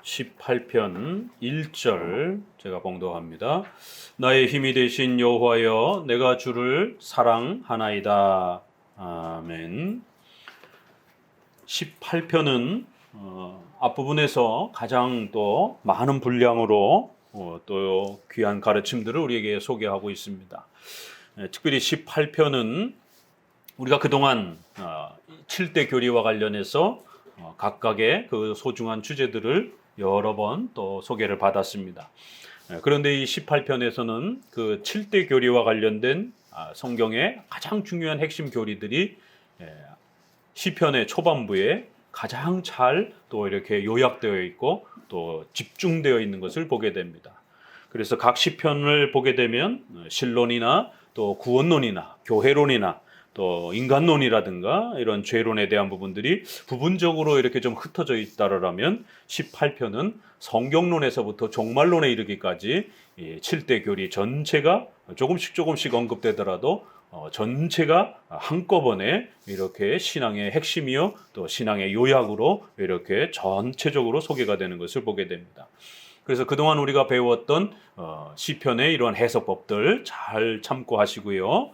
18편 1절 제가 봉독합니다. 나의 힘이 되신 여호와여 내가 주를 사랑하나이다. 아멘. 18편은 앞부분에서 가장 또 많은 분량으로 또 귀한 가르침들을 우리에게 소개하고 있습니다. 특별히 18편은 우리가 그동안 7대 교리와 관련해서 각각의 그 소중한 주제들을 여러 번 또 소개를 받았습니다. 그런데 이 18편에서는 그 7대 교리와 관련된 성경의 가장 중요한 핵심 교리들이 시편의 초반부에 가장 잘 또 이렇게 요약되어 있고 또 집중되어 있는 것을 보게 됩니다. 그래서 각 시편을 보게 되면 신론이나 또 구원론이나 교회론이나 또 인간론이라든가 이런 죄론에 대한 부분들이 부분적으로 이렇게 좀 흩어져 있다라면 18편은 성경론에서부터 종말론에 이르기까지 7대 교리 전체가 조금씩 언급되더라도 전체가 한꺼번에 이렇게 신앙의 핵심이요 또 신앙의 요약으로 이렇게 전체적으로 소개가 되는 것을 보게 됩니다. 그래서 그동안 우리가 배웠던 시편의 이러한 해석법들 잘 참고하시고요.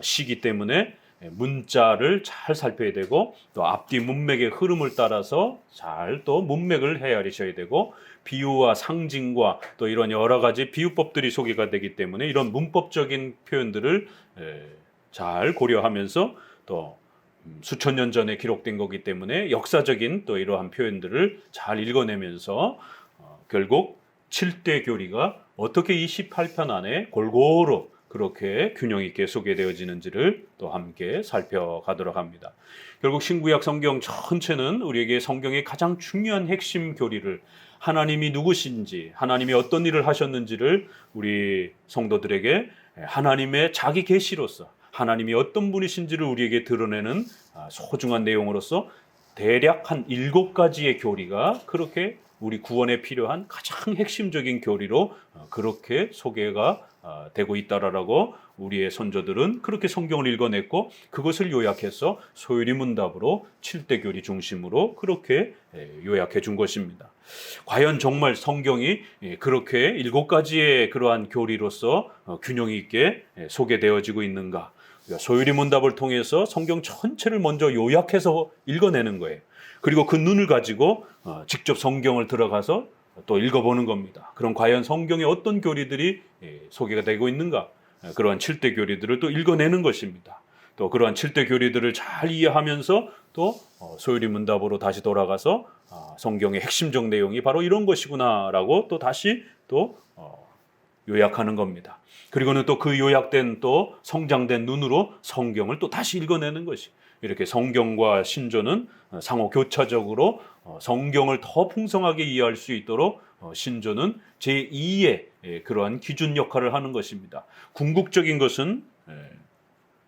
시기 때문에 문자를 잘 살펴야 되고 또 앞뒤 문맥의 흐름을 따라서 잘 또 문맥을 헤아리셔야 되고 비유와 상징과 또 이런 여러 가지 비유법들이 소개가 되기 때문에 이런 문법적인 표현들을 잘 고려하면서 또 수천 년 전에 기록된 거기 때문에 역사적인 또 이러한 표현들을 잘 읽어내면서 결국 7대 교리가 어떻게 이 18편 안에 골고루 그렇게 균형 있게 소개되어지는지를 또 함께 살펴가도록 합니다. 결국 신구약 성경 전체는 우리에게 성경의 가장 중요한 핵심 교리를 하나님이 누구신지, 하나님이 어떤 일을 하셨는지를 우리 성도들에게 하나님의 자기 계시로서 하나님이 어떤 분이신지를 우리에게 드러내는 소중한 내용으로서 대략 한 7가지의 교리가 그렇게 우리 구원에 필요한 가장 핵심적인 교리로 그렇게 소개가 되고 있다라고 우리의 선조들은 그렇게 성경을 읽어냈고 그것을 요약해서 소요리문답으로 7대 교리 중심으로 그렇게 요약해 준 것입니다. 과연 정말 성경이 그렇게 7가지의 그러한 교리로서 균형 있게 소개되어지고 있는가? 소요리문답을 통해서 성경 전체를 먼저 요약해서 읽어내는 거예요. 그리고 그 눈을 가지고 직접 성경을 들어가서 또 읽어보는 겁니다. 그럼 과연 성경에 어떤 교리들이 소개가 되고 있는가? 그러한 7대 교리들을 또 읽어내는 것입니다. 또 그러한 7대 교리들을 잘 이해하면서 또 소요리문답으로 다시 돌아가서 성경의 핵심적 내용이 바로 이런 것이구나라고 또 다시 또 요약하는 겁니다. 그리고는 또 그 요약된 또 성장된 눈으로 성경을 또 다시 읽어내는 것이 이렇게 성경과 신조는 상호 교차적으로 성경을 더 풍성하게 이해할 수 있도록 신조는 제2의 그러한 기준 역할을 하는 것입니다. 궁극적인 것은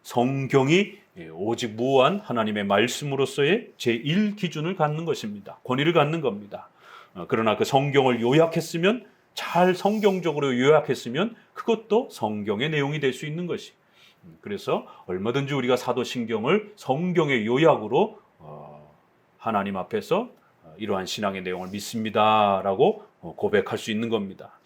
성경이 오직 무한 하나님의 말씀으로서의 제1 기준을 갖는 것입니다. 권위를 갖는 겁니다. 그러나 그 성경을 요약했으면 잘 성경적으로 요약했으면 그것도 성경의 내용이 될 수 있는 것이. 그래서 얼마든지 우리가 사도신경을 성경의 요약으로 하나님 앞에서 이러한 신앙의 내용을 믿습니다라고 고백할 수 있는 겁니다.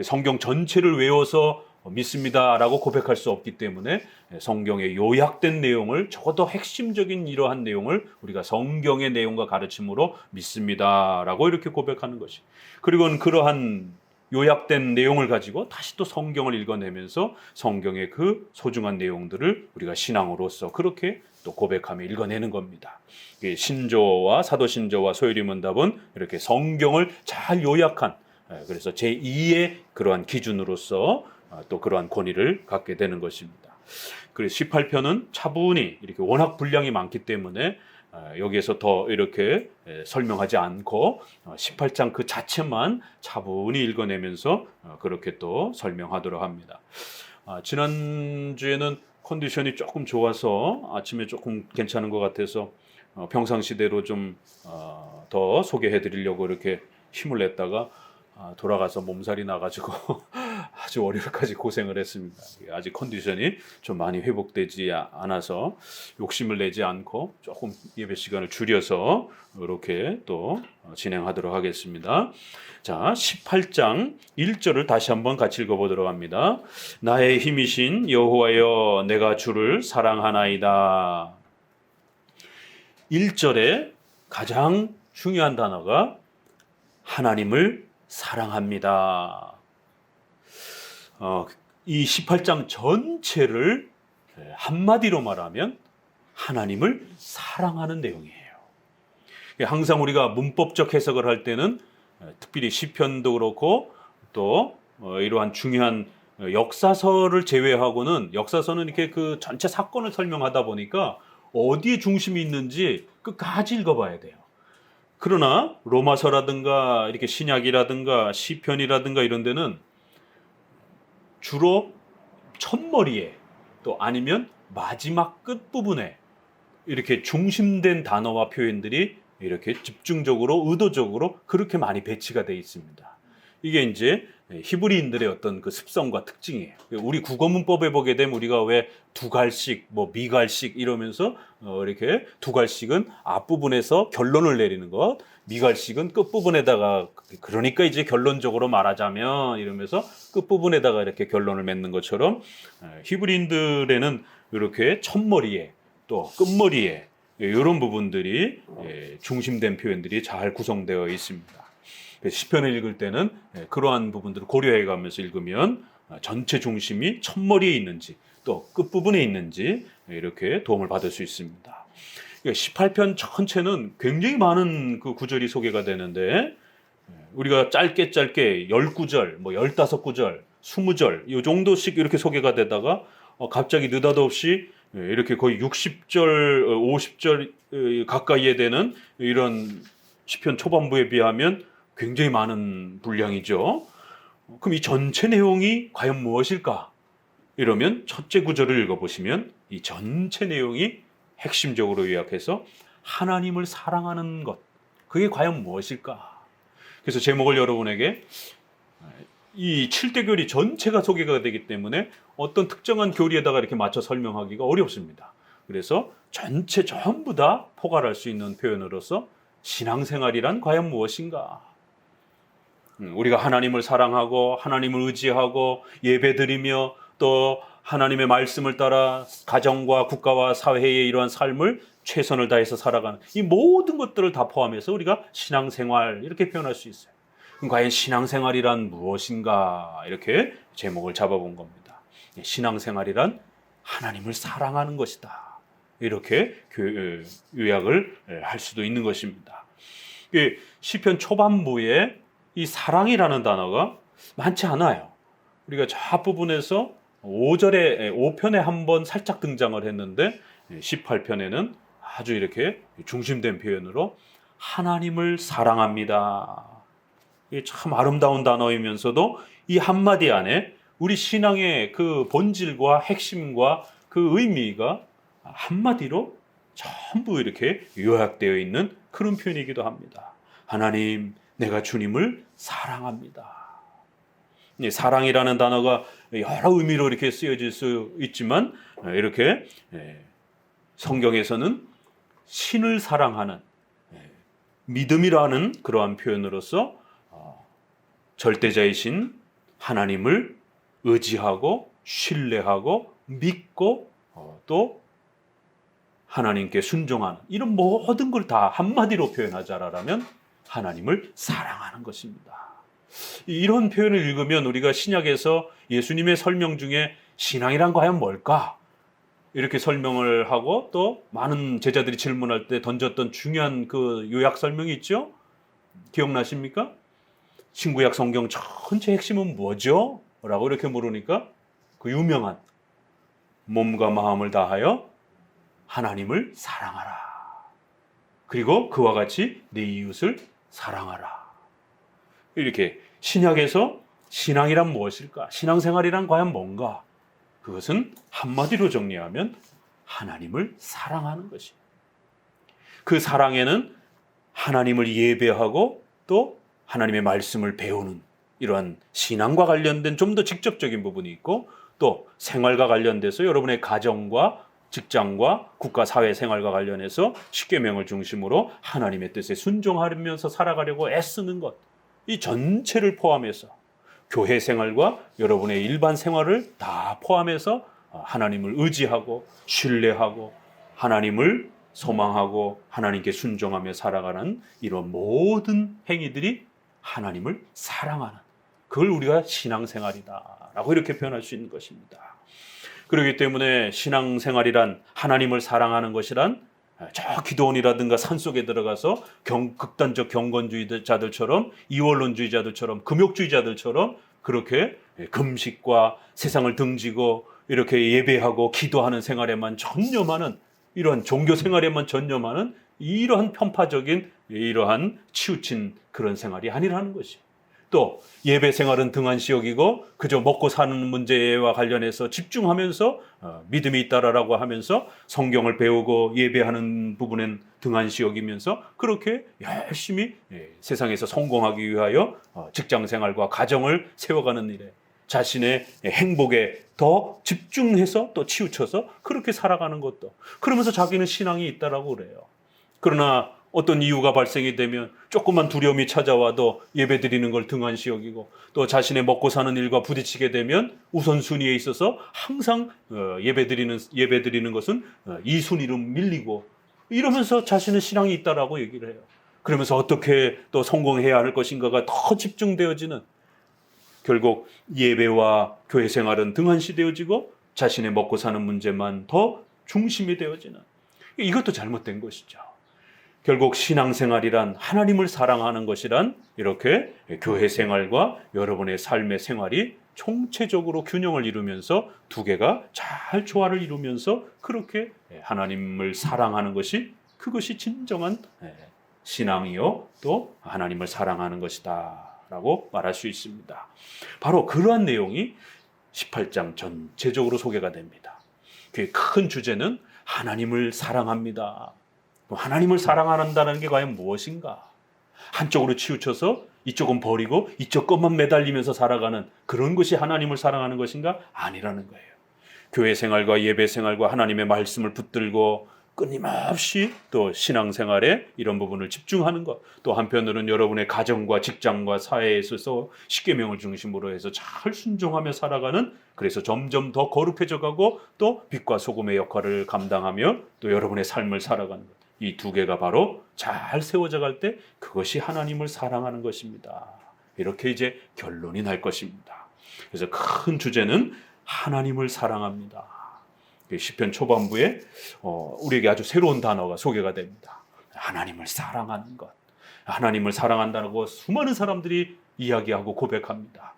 성경 전체를 외워서 믿습니다라고 고백할 수 없기 때문에 성경의 요약된 내용을 적어도 핵심적인 이러한 내용을 우리가 성경의 내용과 가르침으로 믿습니다라고 이렇게 고백하는 것이. 그리고는 그러한 요약된 내용을 가지고 다시 또 성경을 읽어내면서 성경의 그 소중한 내용들을 우리가 신앙으로서 그렇게 또 고백하며 읽어내는 겁니다. 신조와 사도신조와 소요리문답은 이렇게 성경을 잘 요약한 그래서 제2의 그러한 기준으로서 또 그러한 권위를 갖게 되는 것입니다. 그래서 18편은 차분히 이렇게 워낙 분량이 많기 때문에 여기에서 더 이렇게 설명하지 않고 18장 그 자체만 차분히 읽어내면서 그렇게 또 설명하도록 합니다. 지난주에는 컨디션이 조금 좋아서 아침에 조금 괜찮은 것 같아서 평상시대로 좀 더 소개해 드리려고 이렇게 힘을 냈다가 돌아가서 몸살이 나가지고 아주 월요일까지 고생을 했습니다. 아직 컨디션이 좀 많이 회복되지 않아서 욕심을 내지 않고 조금 예배 시간을 줄여서 이렇게 또 진행하도록 하겠습니다. 자, 18장 1절을 다시 한번 같이 읽어보도록 합니다. 나의 힘이신 여호와여 내가 주를 사랑하나이다. 1절에 가장 중요한 단어가 하나님을 사랑합니다. 이 18장 전체를 한마디로 말하면 하나님을 사랑하는 내용이에요. 항상 우리가 문법적 해석을 할 때는 특별히 시편도 그렇고 또 이러한 중요한 역사서를 제외하고는 역사서는 이렇게 그 전체 사건을 설명하다 보니까 어디에 중심이 있는지 끝까지 읽어봐야 돼요. 그러나 로마서라든가 이렇게 신약이라든가 시편이라든가 이런 데는 주로 첫머리에 또 아니면 마지막 끝부분에 이렇게 중심된 단어와 표현들이 이렇게 집중적으로 의도적으로 그렇게 많이 배치가 되어 있습니다. 이게 이제 히브리인들의 어떤 그 습성과 특징이에요. 우리 국어문법에 보게 되면 우리가 왜 두갈씩, 뭐 미갈씩 이러면서 이렇게 두갈씩은 앞부분에서 결론을 내리는 것, 미갈씩은 끝부분에다가 그러니까 이제 결론적으로 말하자면 이러면서 끝부분에다가 이렇게 결론을 맺는 것처럼 히브리인들에는 이렇게 첫머리에 또 끝머리에 이런 부분들이 중심된 표현들이 잘 구성되어 있습니다. 시편을 읽을 때는 그러한 부분들을 고려해 가면서 읽으면 전체 중심이 첫머리에 있는지 또 끝부분에 있는지 이렇게 도움을 받을 수 있습니다. 18편 전체는 굉장히 많은 그 구절이 소개가 되는데 우리가 짧게 10구절, 뭐 15구절, 20절 이 정도씩 이렇게 소개가 되다가 갑자기 느닷없이 이렇게 거의 60절, 50절 가까이에 되는 이런 시편 초반부에 비하면 굉장히 많은 분량이죠. 그럼 이 전체 내용이 과연 무엇일까? 이러면 첫째 구절을 읽어보시면 이 전체 내용이 핵심적으로 요약해서 하나님을 사랑하는 것, 그게 과연 무엇일까? 그래서 제목을 여러분에게 이 7대 교리 전체가 소개가 되기 때문에 어떤 특정한 교리에다가 이렇게 맞춰 설명하기가 어렵습니다. 그래서 전체 전부 다 포괄할 수 있는 표현으로서 신앙생활이란 과연 무엇인가? 우리가 하나님을 사랑하고 하나님을 의지하고 예배드리며 또 하나님의 말씀을 따라 가정과 국가와 사회의 이러한 삶을 최선을 다해서 살아가는 이 모든 것들을 다 포함해서 우리가 신앙생활 이렇게 표현할 수 있어요. 그럼 과연 신앙생활이란 무엇인가 이렇게 제목을 잡아본 겁니다. 신앙생활이란 하나님을 사랑하는 것이다. 이렇게 요약을 할 수도 있는 것입니다. 시편 초반부에 이 사랑이라는 단어가 많지 않아요. 우리가 저 앞부분에서 5편에 한번 살짝 등장을 했는데 18편에는 아주 이렇게 중심된 표현으로 하나님을 사랑합니다. 이게 참 아름다운 단어이면서도 이 한마디 안에 우리 신앙의 그 본질과 핵심과 그 의미가 한마디로 전부 이렇게 요약되어 있는 그런 표현이기도 합니다. 하나님, 내가 주님을 사랑합니다. 사랑이라는 단어가 여러 의미로 이렇게 쓰여질 수 있지만 이렇게 성경에서는 신을 사랑하는 믿음이라는 그러한 표현으로서 절대자이신 하나님을 의지하고 신뢰하고 믿고 또 하나님께 순종하는 이런 모든 걸 다 한마디로 표현하자라면 하나님을 사랑하는 것입니다. 이런 표현을 읽으면 우리가 신약에서 예수님의 설명 중에 신앙이란 과연 뭘까? 이렇게 설명을 하고 또 많은 제자들이 질문할 때 던졌던 중요한 그 요약 설명이 있죠? 기억나십니까? 신구약 성경 전체 핵심은 뭐죠? 라고 이렇게 물으니까 그 유명한 몸과 마음을 다하여 하나님을 사랑하라. 그리고 그와 같이 내 이웃을 사랑하라. 이렇게 신약에서 신앙이란 무엇일까? 신앙생활이란 과연 뭔가? 그것은 한마디로 정리하면 하나님을 사랑하는 것입니다. 그 사랑에는 하나님을 예배하고 또 하나님의 말씀을 배우는 이러한 신앙과 관련된 좀 더 직접적인 부분이 있고, 또 생활과 관련돼서 여러분의 가정과 직장과 국가 사회 생활과 관련해서 십계명을 중심으로 하나님의 뜻에 순종하면서 살아가려고 애쓰는 것, 이 전체를 포함해서 교회 생활과 여러분의 일반 생활을 다 포함해서 하나님을 의지하고 신뢰하고 하나님을 소망하고 하나님께 순종하며 살아가는 이런 모든 행위들이 하나님을 사랑하는, 그걸 우리가 신앙생활이다라고 이렇게 표현할 수 있는 것입니다. 그렇기 때문에 신앙생활이란, 하나님을 사랑하는 것이란 저 기도원이라든가 산속에 들어가서 극단적 경건주의자들처럼, 이원론주의자들처럼, 금욕주의자들처럼 그렇게 금식과 세상을 등지고 이렇게 예배하고 기도하는 생활에만 전념하는, 이러한 종교 생활에만 전념하는 이러한 편파적인, 이러한 치우친 그런 생활이 아니라는 것이. 또 예배 생활은 등한시 여기고 그저 먹고 사는 문제와 관련해서 집중하면서 믿음이 있다라고 하면서 성경을 배우고 예배하는 부분엔 등한시 여기면서 그렇게 열심히 세상에서 성공하기 위하여 직장 생활과 가정을 세워가는 일에, 자신의 행복에 더 집중해서 또 치우쳐서 그렇게 살아가는 것도, 그러면서 자기는 신앙이 있다라고 그래요. 그러나 어떤 이유가 발생이 되면 조금만 두려움이 찾아와도 예배드리는 걸 등한시 여기고, 또 자신의 먹고 사는 일과 부딪히게 되면 우선순위에 있어서 항상 예배드리는 것은 2순위로 밀리고, 이러면서 자신은 신앙이 있다라고 얘기를 해요. 그러면서 어떻게 또 성공해야 할 것인가가 더 집중되어지는, 결국 예배와 교회 생활은 등한시되어지고 자신의 먹고 사는 문제만 더 중심이 되어지는, 이것도 잘못된 것이죠. 결국 신앙생활이란, 하나님을 사랑하는 것이란, 이렇게 교회 생활과 여러분의 삶의 생활이 총체적으로 균형을 이루면서 두 개가 잘 조화를 이루면서 그렇게 하나님을 사랑하는 것이, 그것이 진정한 신앙이요 또 하나님을 사랑하는 것이다 라고 말할 수 있습니다. 바로 그러한 내용이 18장 전체적으로 소개가 됩니다. 그 큰 주제는 하나님을 사랑합니다. 하나님을 사랑한다는 게 과연 무엇인가? 한쪽으로 치우쳐서 이쪽은 버리고 이쪽 것만 매달리면서 살아가는 그런 것이 하나님을 사랑하는 것인가? 아니라는 거예요. 교회 생활과 예배 생활과 하나님의 말씀을 붙들고 끊임없이 또 신앙생활에 이런 부분을 집중하는 것, 또 한편으로는 여러분의 가정과 직장과 사회에 있어서 십계명을 중심으로 해서 잘 순종하며 살아가는, 그래서 점점 더 거룩해져 가고 또 빛과 소금의 역할을 감당하며 또 여러분의 삶을 살아가는 것, 이 두 개가 바로 잘 세워져 갈 때 그것이 하나님을 사랑하는 것입니다. 이렇게 이제 결론이 날 것입니다. 그래서 큰 주제는 하나님을 사랑합니다. 시편 초반부에 우리에게 아주 새로운 단어가 소개가 됩니다. 하나님을 사랑하는 것. 하나님을 사랑한다고 수많은 사람들이 이야기하고 고백합니다.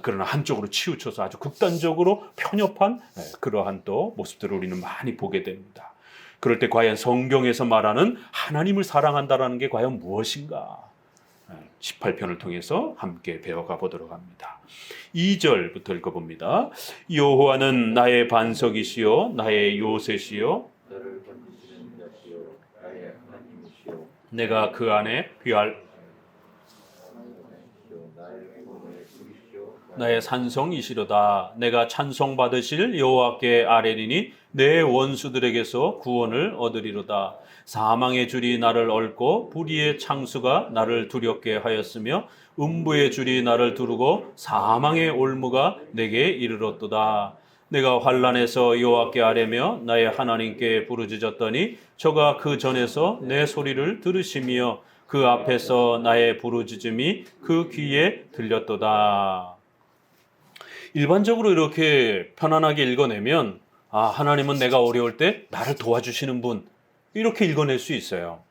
그러나 한쪽으로 치우쳐서 아주 극단적으로 편협한 그러한 또 모습들을 우리는 많이 보게 됩니다. 그럴 때 과연 성경에서 말하는 하나님을 사랑한다라는 게 과연 무엇인가? 18편을 통해서 함께 배워가 보도록 합니다. 2절부터 읽어봅니다. 여호와는 나의 반석이시요 나의 요새시요 내가 그 안에 귀할 나의 산성이시로다. 내가 찬송받으실 여호와께 아뢰리니 내 원수들에게서 구원을 얻으리로다. 사망의 줄이 나를 얽고 불의의 창수가 나를 두렵게 하였으며 음부의 줄이 나를 두르고 사망의 올무가 내게 이르렀도다. 내가 환난에서 여호와께 아뢰며 나의 하나님께 부르짖었더니 저가 그 전에서 내 소리를 들으시며 그 앞에서 나의 부르짖음이 그 귀에 들렸도다. 일반적으로 이렇게 편안하게 읽어내면 하나님은 내가 어려울 때 나를 도와주시는 분, 이렇게 읽어낼 수 있어요.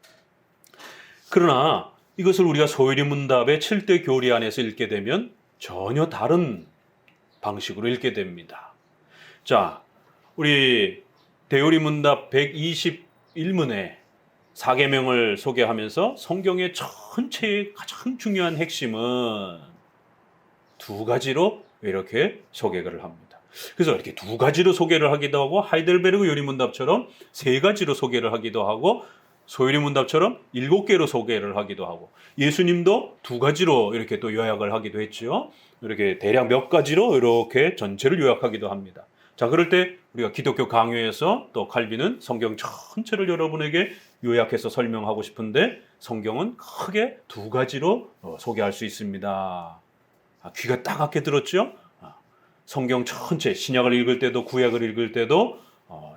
그러나 이것을 우리가 소요리 문답의 7대 교리 안에서 읽게 되면 전혀 다른 방식으로 읽게 됩니다. 자, 우리 대요리 문답 121문에 4계명을 소개하면서 성경의 전체의 가장 중요한 핵심은 두 가지로 이렇게 소개를 합니다. 그래서 이렇게 두 가지로 소개를 하기도 하고 하이델베르그 요리문답처럼 세 가지로 소개를 하기도 하고 소율이 문답처럼 7개로 소개를 하기도 하고, 예수님도 2가지로 이렇게 또 요약을 하기도 했죠. 이렇게 대략 몇 가지로 이렇게 전체를 요약하기도 합니다. 자, 그럴 때 우리가 기독교 강요에서 또 칼빈은 성경 전체를 여러분에게 요약해서 설명하고 싶은데, 성경은 크게 2가지로 소개할 수 있습니다. 귀가 따갑게 들었죠? 성경 전체, 신약을 읽을 때도 구약을 읽을 때도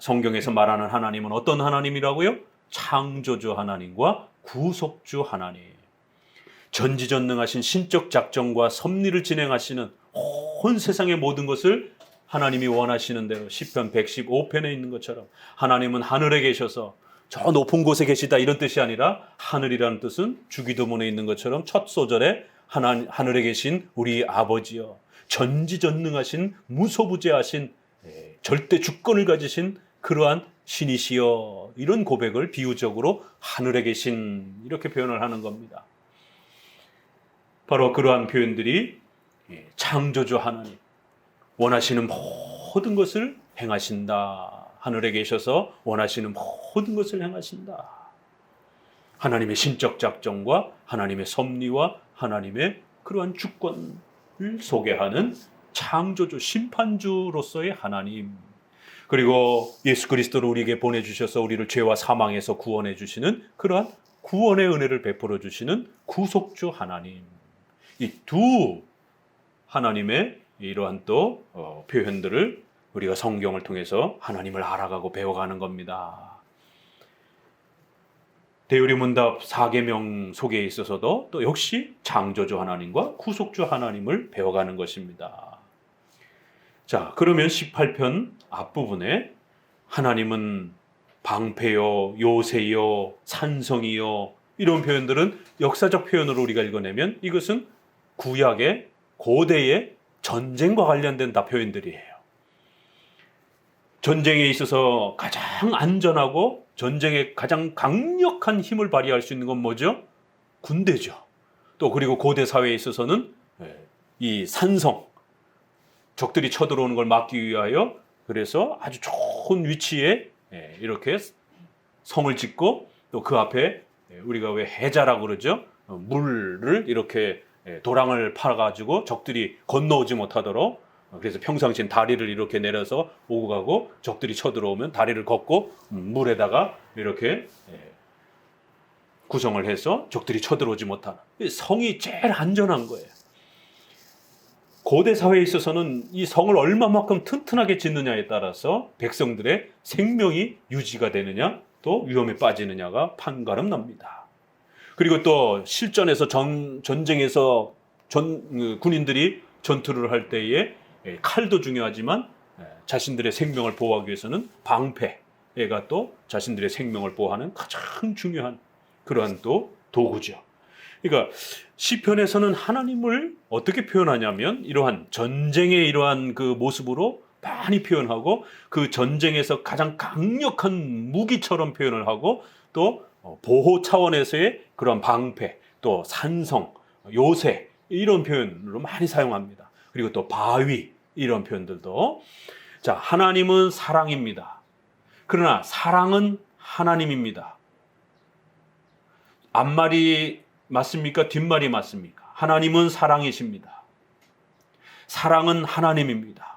성경에서 말하는 하나님은 어떤 하나님이라고요? 창조주 하나님과 구속주 하나님. 전지전능하신 신적 작정과 섭리를 진행하시는 온 세상의 모든 것을 하나님이 원하시는 대로 시편 115편에 있는 것처럼, 하나님은 하늘에 계셔서 저 높은 곳에 계시다 이런 뜻이 아니라, 하늘이라는 뜻은 주기도문에 있는 것처럼 첫 소절에 하늘에 계신 우리 아버지여, 전지전능하신 무소부재하신 절대 주권을 가지신 그러한 신이시여, 이런 고백을 비유적으로 하늘에 계신 이렇게 표현을 하는 겁니다. 바로 그러한 표현들이 창조주 하나님, 원하시는 모든 것을 행하신다. 하늘에 계셔서 원하시는 모든 것을 행하신다. 하나님의 신적 작정과 하나님의 섭리와 하나님의 그러한 주권을 소개하는 창조주, 심판주로서의 하나님, 그리고 예수 그리스도를 우리에게 보내주셔서 우리를 죄와 사망에서 구원해 주시는 그러한 구원의 은혜를 베풀어 주시는 구속주 하나님, 이 두 하나님의 이러한 또 표현들을 우리가 성경을 통해서 하나님을 알아가고 배워가는 겁니다. 대요리문답 4계명 소개에 있어서도 또 역시 창조주 하나님과 구속주 하나님을 배워가는 것입니다. 자, 그러면 18편 앞부분에 하나님은 방패요, 요새요, 산성이요, 이런 표현들은 역사적 표현으로 우리가 읽어내면 이것은 구약의 고대의 전쟁과 관련된 다 표현들이에요. 전쟁에 있어서 가장 안전하고 전쟁에 가장 강력한 힘을 발휘할 수 있는 건 뭐죠? 군대죠. 또 그리고 고대 사회에 있어서는 이 산성, 적들이 쳐들어오는 걸 막기 위하여 그래서 아주 좋은 위치에 이렇게 성을 짓고, 또 그 앞에 우리가 왜 해자라고 그러죠? 물을 이렇게 도랑을 파가지고 적들이 건너오지 못하도록, 그래서 평상시엔 다리를 이렇게 내려서 오고 가고, 적들이 쳐들어오면 다리를 걷고 물에다가 이렇게 구성을 해서 적들이 쳐들어오지 못하는, 성이 제일 안전한 거예요. 고대 사회에 있어서는 이 성을 얼마만큼 튼튼하게 짓느냐에 따라서 백성들의 생명이 유지가 되느냐, 또 위험에 빠지느냐가 판가름 납니다. 그리고 또 실전에서 전쟁에서 군인들이 전투를 할 때에 칼도 중요하지만 자신들의 생명을 보호하기 위해서는 방패가 또 자신들의 생명을 보호하는 가장 중요한 그러한 또 도구죠. 그러니까 시편에서는 하나님을 어떻게 표현하냐면 이러한 전쟁의 이러한 그 모습으로 많이 표현하고, 그 전쟁에서 가장 강력한 무기처럼 표현을 하고, 또 보호 차원에서의 그런 방패, 또 산성, 요새 이런 표현으로 많이 사용합니다. 그리고 또 바위 이런 표현들도. 자, 하나님은 사랑입니다. 그러나 사랑은 하나님입니다. 앞말이 맞습니까? 뒷말이 맞습니까? 하나님은 사랑이십니다. 사랑은 하나님입니다.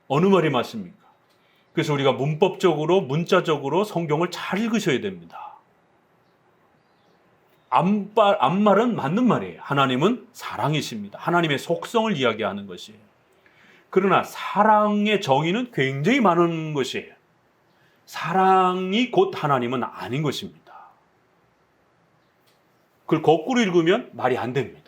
어느 말이 맞습니까? 그래서 우리가 문법적으로, 문자적으로 성경을 잘 읽으셔야 됩니다. 앞말은 맞는 말이에요. 하나님은 사랑이십니다. 하나님의 속성을 이야기하는 것이에요. 그러나 사랑의 정의는 굉장히 많은 것이에요. 사랑이 곧 하나님은 아닌 것입니다. 그걸 거꾸로 읽으면 말이 안 됩니다.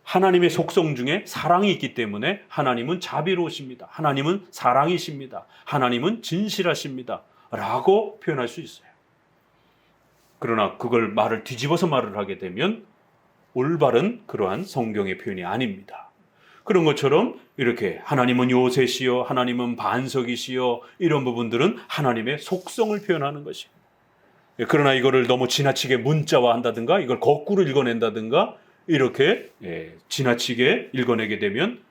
하나님의 속성 중에 사랑이 있기 때문에 하나님은 자비로우십니다. 하나님은 사랑이십니다. 하나님은 진실하십니다. 라고 표현할 수 있어요. 그러나 그걸 말을 뒤집어서 말을 하게 되면 올바른 그러한 성경의 표현이 아닙니다. 그런 것처럼 이렇게 하나님은 요새시여, 하나님은 반석이시여, 이런 부분들은 하나님의 속성을 표현하는 것이에요. 그러나 이거를 너무 지나치게 문자화한다든가 이걸 거꾸로 읽어낸다든가 이렇게 지나치게 읽어내게 되면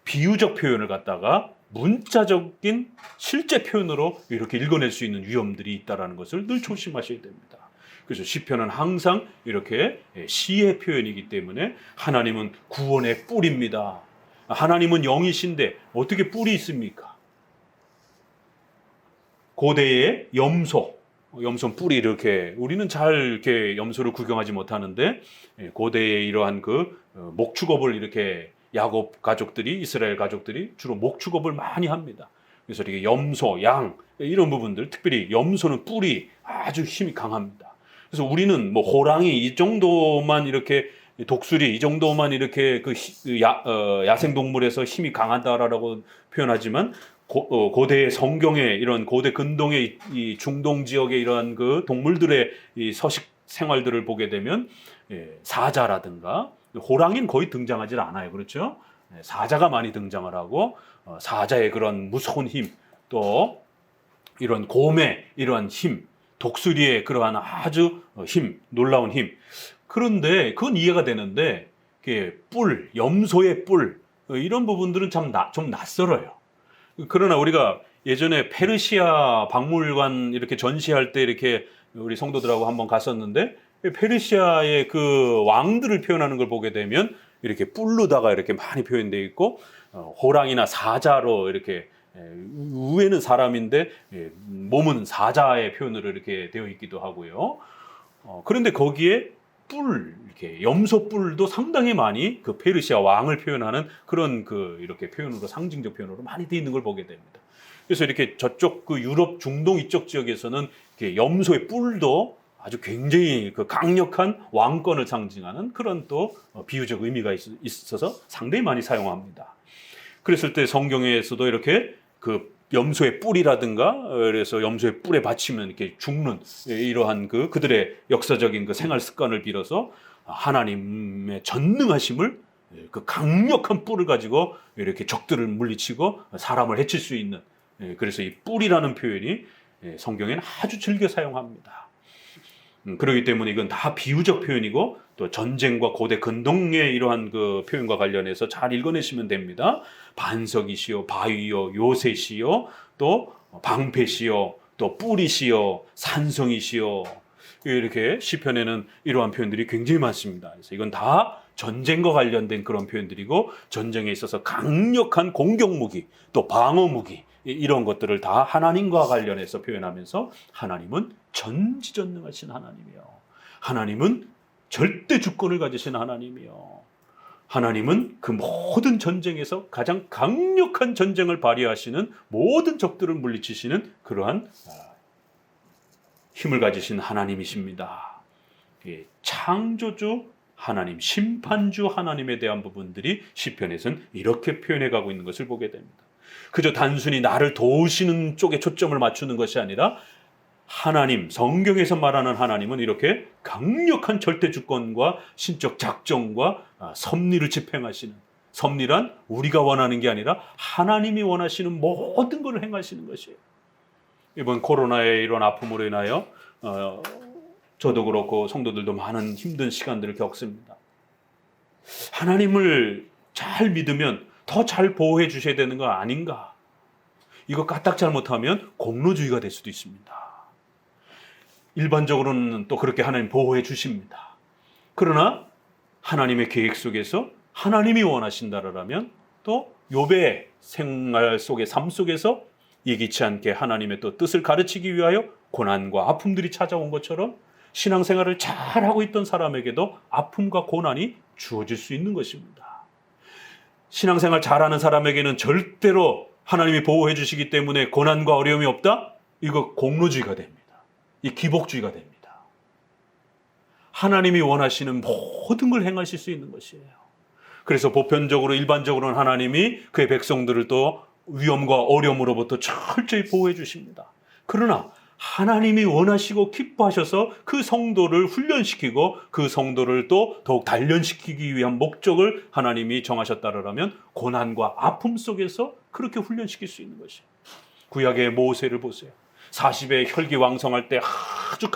비유적 표현을 갖다가 문자적인 실제 표현으로 이렇게 읽어낼 수 있는 위험들이 있다는 것을 늘 조심하셔야 됩니다. 그래서 시편은 항상 이렇게 시의 표현이기 때문에 하나님은 구원의 뿔입니다. 하나님은 영이신데 어떻게 뿔이 있습니까? 고대의 염소 뿔이 이렇게, 우리는 잘 이렇게 염소를 구경하지 못하는데 고대의 이러한 그 목축업을 이렇게 야곱 가족들이, 이스라엘 가족들이 주로 목축업을 많이 합니다. 그래서 이렇게 염소, 양 이런 부분들, 특별히 염소는 뿔이 아주 힘이 강합니다. 그래서 우리는 뭐 호랑이 이 정도만 이렇게, 독수리 이 정도만 이렇게 야생 동물에서 힘이 강하다라고 표현하지만 고대 성경의 이런 고대 근동의 이 중동 지역의 이러한 그 동물들의 이 서식 생활들을 보게 되면 사자라든가 호랑이는 거의 등장하지 않아요. 그렇죠? 사자가 많이 등장을 하고 사자의 그런 무서운 힘, 또 이런 곰의 이러한 힘, 독수리의 그러한 아주 힘, 놀라운 힘. 그런데 그건 이해가 되는데 뿔, 염소의 뿔 이런 부분들은 좀 낯설어요. 그러나 우리가 예전에 페르시아 박물관 이렇게 전시할 때 이렇게 우리 성도들하고 한번 갔었는데 페르시아의 그 왕들을 표현하는 걸 보게 되면 이렇게 뿔로다가 이렇게 많이 표현되어 있고 호랑이나 사자로 이렇게 위에는 사람인데 몸은 사자의 표현으로 이렇게 되어 있기도 하고요. 그런데 거기에 이렇게 염소 뿔도 상당히 많이 그 페르시아 왕을 표현하는 그런 이렇게 표현으로, 상징적 표현으로 많이 되어 있는 걸 보게 됩니다. 그래서 이렇게 저쪽 그 유럽 중동 이쪽 지역에서는 이렇게 염소의 뿔도 아주 굉장히 그 강력한 왕권을 상징하는 그런 또 비유적 의미가 있어서 상당히 많이 사용합니다. 그랬을 때 성경에서도 이렇게 그 염소의 뿔이라든가, 그래서 염소의 뿔에 받치면 이렇게 죽는 이러한 그들의 역사적인 그 생활 습관을 빌어서 하나님의 전능하심을, 그 강력한 뿔을 가지고 이렇게 적들을 물리치고 사람을 해칠 수 있는, 그래서 이 뿔이라는 표현이 성경에는 아주 즐겨 사용합니다. 그렇기 때문에 이건 다 비유적 표현이고 또 전쟁과 고대 근동의 이러한 그 표현과 관련해서 잘 읽어내시면 됩니다. 반석이시요, 바위요, 요새시요, 또 방패시요, 또 뿔이시요, 산성이시요. 이렇게 시편에는 이러한 표현들이 굉장히 많습니다. 그래서 이건 다 전쟁과 관련된 그런 표현들이고, 전쟁에 있어서 강력한 공격 무기, 또 방어 무기, 이런 것들을 다 하나님과 관련해서 표현하면서 하나님은 전지전능하신 하나님이요, 하나님은 절대 주권을 가지신 하나님이요, 하나님은 그 모든 전쟁에서 가장 강력한 전쟁을 발휘하시는, 모든 적들을 물리치시는 그러한 힘을 가지신 하나님이십니다. 창조주 하나님, 심판주 하나님에 대한 부분들이 시편에서는 이렇게 표현해 가고 있는 것을 보게 됩니다. 그저 단순히 나를 도우시는 쪽에 초점을 맞추는 것이 아니라 하나님, 성경에서 말하는 하나님은 이렇게 강력한 절대 주권과 신적 작정과 섭리를 집행하시는, 섭리란 우리가 원하는 게 아니라 하나님이 원하시는 모든 것을 행하시는 것이에요. 이번 코로나의 이런 아픔으로 인하여 저도 그렇고 성도들도 많은 힘든 시간들을 겪습니다. 하나님을 잘 믿으면 더 잘 보호해 주셔야 되는 거 아닌가? 이거 까딱 잘못하면 공로주의가 될 수도 있습니다. 일반적으로는 또 그렇게 하나님 보호해 주십니다. 그러나 하나님의 계획 속에서 하나님이 원하신다라면 또 욥의 생활 속의 삶 속에서 예기치 않게 하나님의 또 뜻을 가르치기 위하여 고난과 아픔들이 찾아온 것처럼 신앙생활을 잘하고 있던 사람에게도 아픔과 고난이 주어질 수 있는 것입니다. 신앙생활 잘하는 사람에게는 절대로 하나님이 보호해 주시기 때문에 고난과 어려움이 없다? 이거 공로주의가 됩니다. 이 기복주의가 됩니다. 하나님이 원하시는 모든 걸 행하실 수 있는 것이에요. 그래서 보편적으로, 일반적으로는 하나님이 그의 백성들을 또 위험과 어려움으로부터 철저히 보호해 주십니다. 그러나 하나님이 원하시고 기뻐하셔서 그 성도를 훈련시키고 그 성도를 또 더욱 단련시키기 위한 목적을 하나님이 정하셨다라면 고난과 아픔 속에서 그렇게 훈련시킬 수 있는 것이에요. 구약의 모세를 보세요. 40에 혈기왕성할 때 아주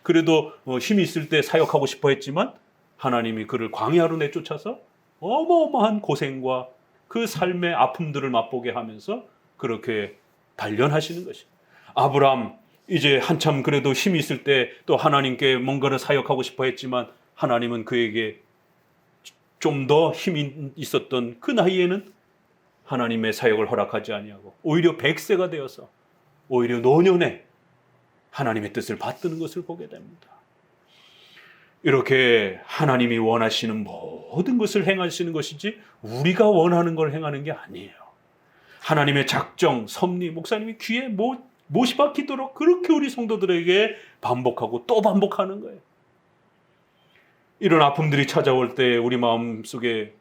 그래도 힘이 있을 때 사역하고 싶어 했지만 하나님이 그를 광야로 내쫓아서 어마어마한 고생과 그 삶의 아픔들을 맛보게 하면서 그렇게 단련하시는 것이. 아브라함 이제 한참 그래도 힘이 있을 때 또 하나님께 뭔가를 사역하고 싶어 했지만 하나님은 그에게 좀 더 힘이 있었던 그 나이에는 하나님의 사역을 허락하지 아니하고 오히려 100세가 되어서 오히려 노년에 하나님의 뜻을 받드는 것을 보게 됩니다. 이렇게 하나님이 원하시는 모든 것을 행하시는 것이지 우리가 원하는 걸 행하는 게 아니에요. 하나님의 작정, 섭리, 목사님이 귀에 못이 박히도록 그렇게 우리 성도들에게 반복하고 또 반복하는 거예요. 이런 아픔들이 찾아올 때 우리 마음속에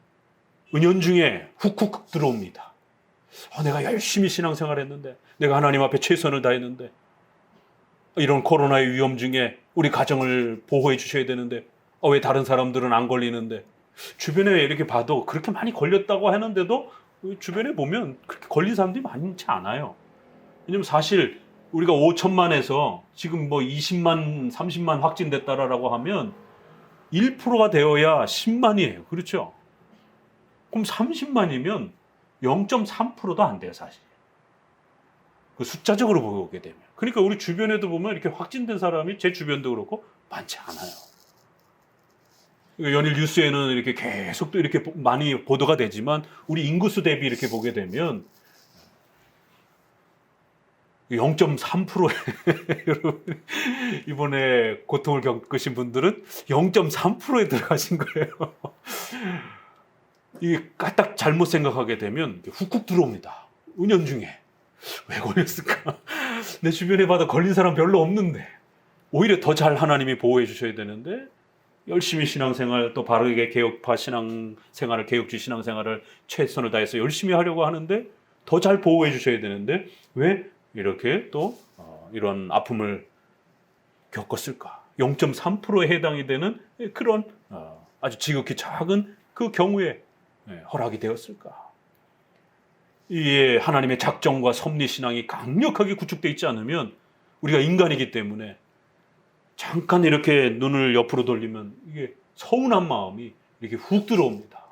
은연중에 훅훅 들어옵니다. 내가 열심히 신앙생활했는데, 내가 하나님 앞에 최선을 다했는데, 이런 코로나의 위험 중에 우리 가정을 보호해 주셔야 되는데 왜 다른 사람들은 안 걸리는데, 주변에 이렇게 봐도 그렇게 많이 걸렸다고 하는데도 주변에 보면 그렇게 걸린 사람들이 많지 않아요. 왜냐면 사실 우리가 5천만에서 지금 20만, 30만 확진됐다라고 하면 1%가 되어야 10만이에요. 그렇죠? 그럼 30만이면 0.3%도 안 돼요, 사실. 그 숫자적으로 보게 되면. 그러니까 우리 주변에도 보면 이렇게 확진된 사람이 제 주변도 그렇고 많지 않아요. 연일 뉴스에는 이렇게 계속 또 이렇게 많이 보도가 되지만 우리 인구수 대비 이렇게 보게 되면 0.3%에 여러분 이번에 고통을 겪으신 분들은 0.3%에 들어가신 거예요. 이게 까딱 잘못 생각하게 되면 훅훅 들어옵니다. 은연중에. 왜 걸렸을까? 내 주변에 봐도 걸린 사람 별로 없는데 오히려 더 잘 하나님이 보호해 주셔야 되는데 열심히 신앙생활 또 바르게 개혁파 신앙생활을 개혁주의 신앙생활을 최선을 다해서 열심히 하려고 하는데 더 잘 보호해 주셔야 되는데 왜 이렇게 또 이런 아픔을 겪었을까? 0.3%에 해당이 되는 그런 아주 지극히 작은 그 경우에 허락이 되었을까? 이에 하나님의 작정과 섭리 신앙이 강력하게 구축되어 있지 않으면 우리가 인간이기 때문에 잠깐 이렇게 눈을 옆으로 돌리면 이게 서운한 마음이 이렇게 훅 들어옵니다.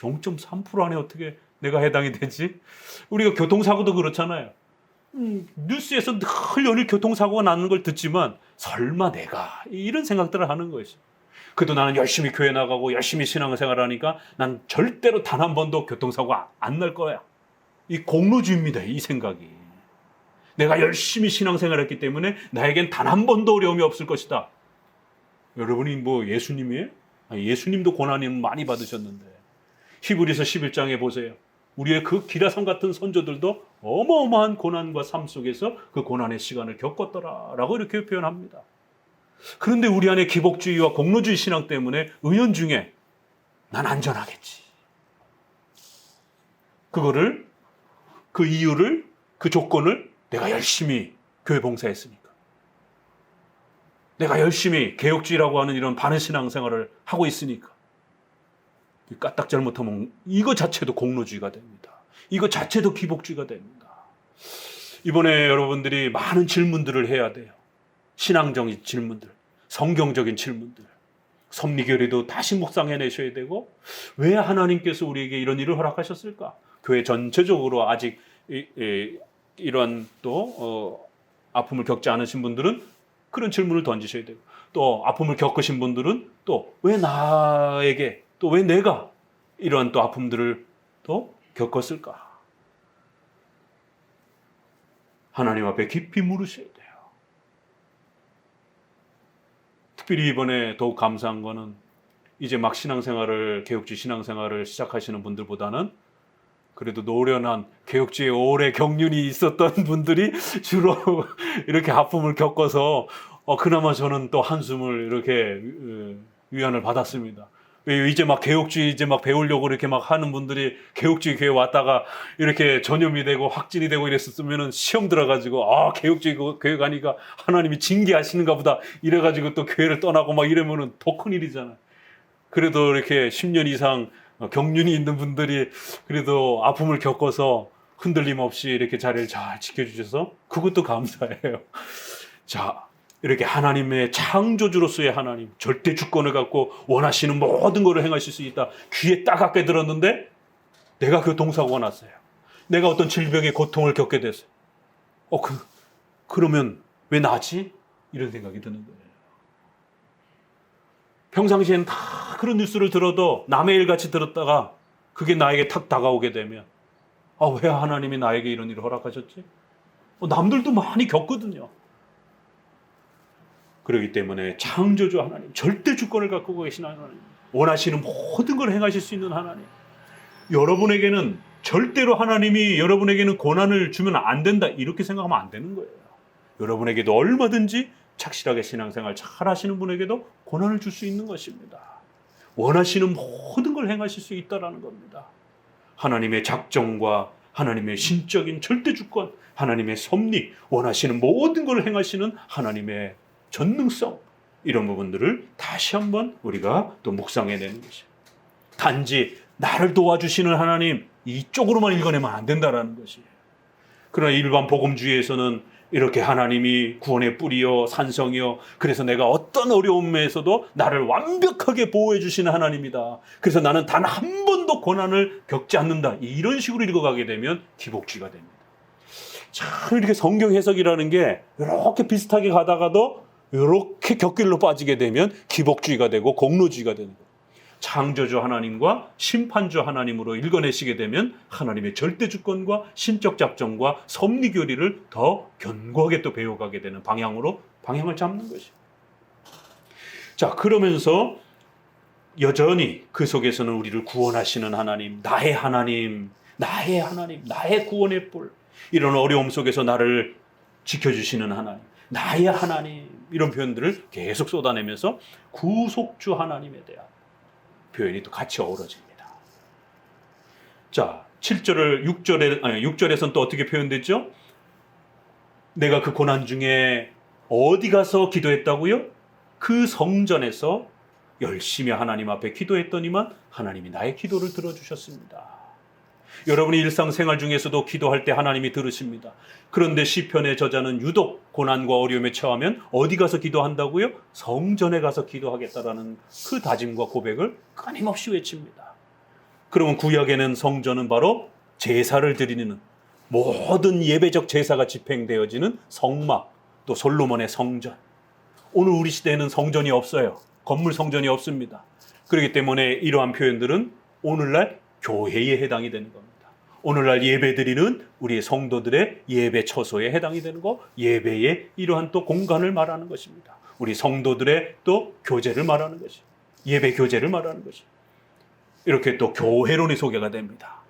0.3% 안에 어떻게 내가 해당이 되지? 우리가 교통사고도 그렇잖아요. 뉴스에서 늘 연일 교통사고가 나는 걸 듣지만 설마 내가 이런 생각들을 하는 것이죠. 그래도 나는 열심히 교회 나가고 열심히 신앙생활을 하니까 난 절대로 단 한 번도 교통사고가 안 날 거야. 이 공로주의입니다. 이 생각이. 내가 열심히 신앙생활을 했기 때문에 나에겐 단 한 번도 어려움이 없을 것이다. 여러분이 예수님이에요? 예수님도 고난을 많이 받으셨는데 히브리서 11장에 보세요. 우리의 그 기라성 같은 선조들도 어마어마한 고난과 삶 속에서 그 고난의 시간을 겪었더라라고 이렇게 표현합니다. 그런데 우리 안에 기복주의와 공로주의 신앙 때문에 은연중에 난 안전하겠지. 그거를 그 이유를 그 조건을 내가 열심히 교회 봉사했으니까. 내가 열심히 개혁주의라고 하는 이런 바른 신앙생활을 하고 있으니까. 까딱 잘못하면 이거 자체도 공로주의가 됩니다. 이거 자체도 기복주의가 됩니다. 이번에 여러분들이 많은 질문들을 해야 돼요. 신앙적인 질문들, 성경적인 질문들. 섭리교리도 다시 묵상해내셔야 되고 왜 하나님께서 우리에게 이런 일을 허락하셨을까? 교회 전체적으로 아직 이런 또 아픔을 겪지 않으신 분들은 그런 질문을 던지셔야 되고 또 아픔을 겪으신 분들은 또 왜 나에게 또 왜 내가 이러한 또 아픔들을 또 겪었을까? 하나님 앞에 깊이 물으셔야 돼요. 특별히 이번에 더욱 감사한 거는 이제 막 신앙생활을 개혁주의 신앙생활을 시작하시는 분들보다는 그래도 노련한 개혁주의에 오래 경륜이 있었던 분들이 주로 이렇게 아픔을 겪어서 그나마 저는 또 한숨을 이렇게 위안을 받았습니다. 이제 막 개혁주의 이제 막 배우려고 이렇게 막 하는 분들이 개혁주의 교회 왔다가 이렇게 전염이 되고 확진이 되고 이랬었으면은 시험 들어가지고 개혁주의 교회 가니까 하나님이 징계하시는가 보다 이래가지고 또 교회를 떠나고 막 이러면은 더 큰일이잖아요. 그래도 이렇게 10년 이상 경륜이 있는 분들이 그래도 아픔을 겪어서 흔들림 없이 이렇게 자리를 잘 지켜주셔서 그것도 감사해요. 자, 이렇게 하나님의 창조주로서의 하나님, 절대 주권을 갖고 원하시는 모든 것을 행하실 수 있다. 귀에 따갑게 들었는데 내가 그 동사고가 났어요. 내가 어떤 질병의 고통을 겪게 됐어요. 그러면 왜 나지? 이런 생각이 드는 거예요. 평상시에는 다 그런 뉴스를 들어도 남의 일같이 들었다가 그게 나에게 탁 다가오게 되면 왜 하나님이 나에게 이런 일을 허락하셨지? 남들도 많이 겪거든요. 그렇기 때문에 창조주 하나님, 절대 주권을 갖고 계신 하나님, 원하시는 모든 걸 행하실 수 있는 하나님, 여러분에게는 절대로 하나님이 여러분에게는 고난을 주면 안 된다 이렇게 생각하면 안 되는 거예요. 여러분에게도 얼마든지 착실하게 신앙생활 잘 하시는 분에게도 고난을 줄 수 있는 것입니다. 원하시는 모든 걸 행하실 수 있다는 겁니다. 하나님의 작정과 하나님의 신적인 절대 주권, 하나님의 섭리, 원하시는 모든 걸 행하시는 하나님의 전능성, 이런 부분들을 다시 한번 우리가 또 묵상해내는 것이에요. 단지 나를 도와주시는 하나님 이쪽으로만 읽어내면 안 된다는 것이에요. 그러나 일반 복음주의에서는 이렇게 하나님이 구원의 뿌리요 산성이요, 그래서 내가 어떤 어려움에서도 나를 완벽하게 보호해 주시는 하나님이다, 그래서 나는 단 한 번도 고난을 겪지 않는다, 이런 식으로 읽어가게 되면 기복주의가 됩니다. 참 이렇게 성경 해석이라는 게 이렇게 비슷하게 가다가도 이렇게 격길로 빠지게 되면 기복주의가 되고 공로주의가 되는 거예요. 창조주 하나님과 심판주 하나님으로 읽어내시게 되면 하나님의 절대 주권과 신적 작정과 섭리 교리를 더 견고하게 또 배워가게 되는 방향을 잡는 것이에요. 자, 그러면서 여전히 그 속에서는 우리를 구원하시는 하나님, 나의 하나님, 나의 하나님, 나의 구원의 뿔, 이런 어려움 속에서 나를 지켜주시는 하나님, 나의 하나님, 이런 표현들을 계속 쏟아내면서 구속주 하나님에 대한 표현이 또 같이 어우러집니다. 자, 6절에서는 또 어떻게 표현됐죠? 내가 그 고난 중에 어디 가서 기도했다고요? 그 성전에서 열심히 하나님 앞에 기도했더니만 하나님이 나의 기도를 들어주셨습니다. 여러분이 일상생활 중에서도 기도할 때 하나님이 들으십니다. 그런데 시편의 저자는 유독 고난과 어려움에 처하면 어디 가서 기도한다고요? 성전에 가서 기도하겠다라는 그 다짐과 고백을 끊임없이 외칩니다. 그러면 구약에는 성전은 바로 제사를 드리는, 모든 예배적 제사가 집행되어지는 성막, 또 솔로몬의 성전. 오늘 우리 시대에는 성전이 없어요. 건물 성전이 없습니다. 그렇기 때문에 이러한 표현들은 오늘날 교회에 해당이 되는 겁니다. 오늘날 예배드리는 우리 성도들의 예배 처소에 해당이 되는 거, 예배의 이러한 또 공간을 말하는 것입니다. 우리 성도들의 또 교제를 말하는 것이, 예배 교제를 말하는 것이, 이렇게 또 교회론이 소개가 됩니다.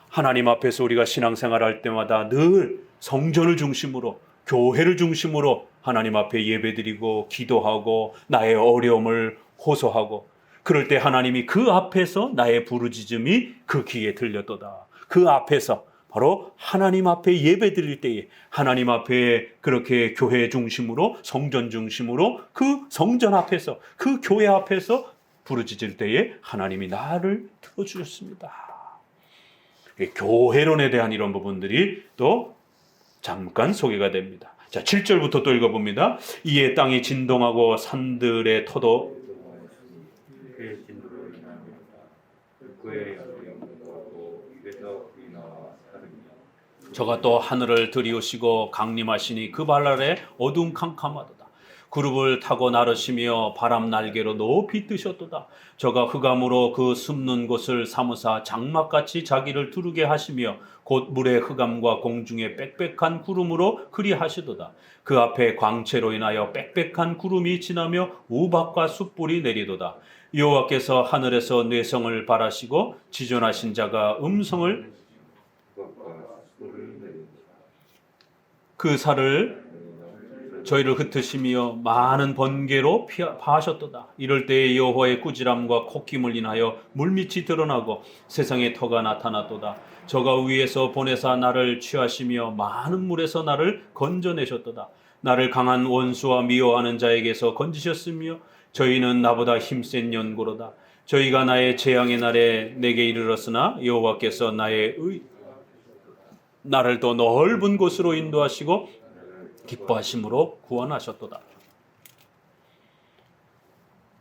하나님 앞에서 우리가 신앙생활 할 때마다 늘 성전을 중심으로, 교회를 중심으로 하나님 앞에 예배드리고 기도하고 나의 어려움을 호소하고, 그럴 때 하나님이 그 앞에서 나의 부르짖음이 그 귀에 들렸도다. 그 앞에서 바로 하나님 앞에 예배 드릴 때에 하나님 앞에 그렇게 교회 중심으로, 성전 중심으로, 그 성전 앞에서, 그 교회 앞에서 부르짖을 때에 하나님이 나를 들어주셨습니다. 교회론에 대한 이런 부분들이 또 잠깐 소개가 됩니다. 자, 7절부터 또 읽어봅니다. 이에 땅이 진동하고 산들의 터도 저가 또 하늘을 들이우시고 강림하시니 그 발 아래 어두움 캄캄하도다. 그룹을 타고 나르시며 바람 날개로 높이 뜨셨도다. 저가 흑암으로 그 숨는 곳을 사무사 장막같이 자기를 두르게 하시며 곧 물의 흑암과 공중의 빽빽한 구름으로 그리하시도다. 그 앞에 광채로 인하여 빽빽한 구름이 지나며 우박과 숯불이 내리도다. 여호와께서 하늘에서 뇌성을 발하시고 지존하신 자가 음성을, 그 살을 저희를 흩으시며 많은 번개로 파하셨도다. 이럴 때에 여호와의 꾸지람과 콧김을 인하여 물밑이 드러나고 세상의 터가 나타났도다. 저가 위에서 보내사 나를 취하시며 많은 물에서 나를 건져내셨도다. 나를 강한 원수와 미워하는 자에게서 건지셨으며 저희는 나보다 힘센 연고로다. 저희가 나의 재앙의 날에 내게 이르렀으나 여호와께서 나를 더 넓은 곳으로 인도하시고 기뻐하심으로 구원하셨도다.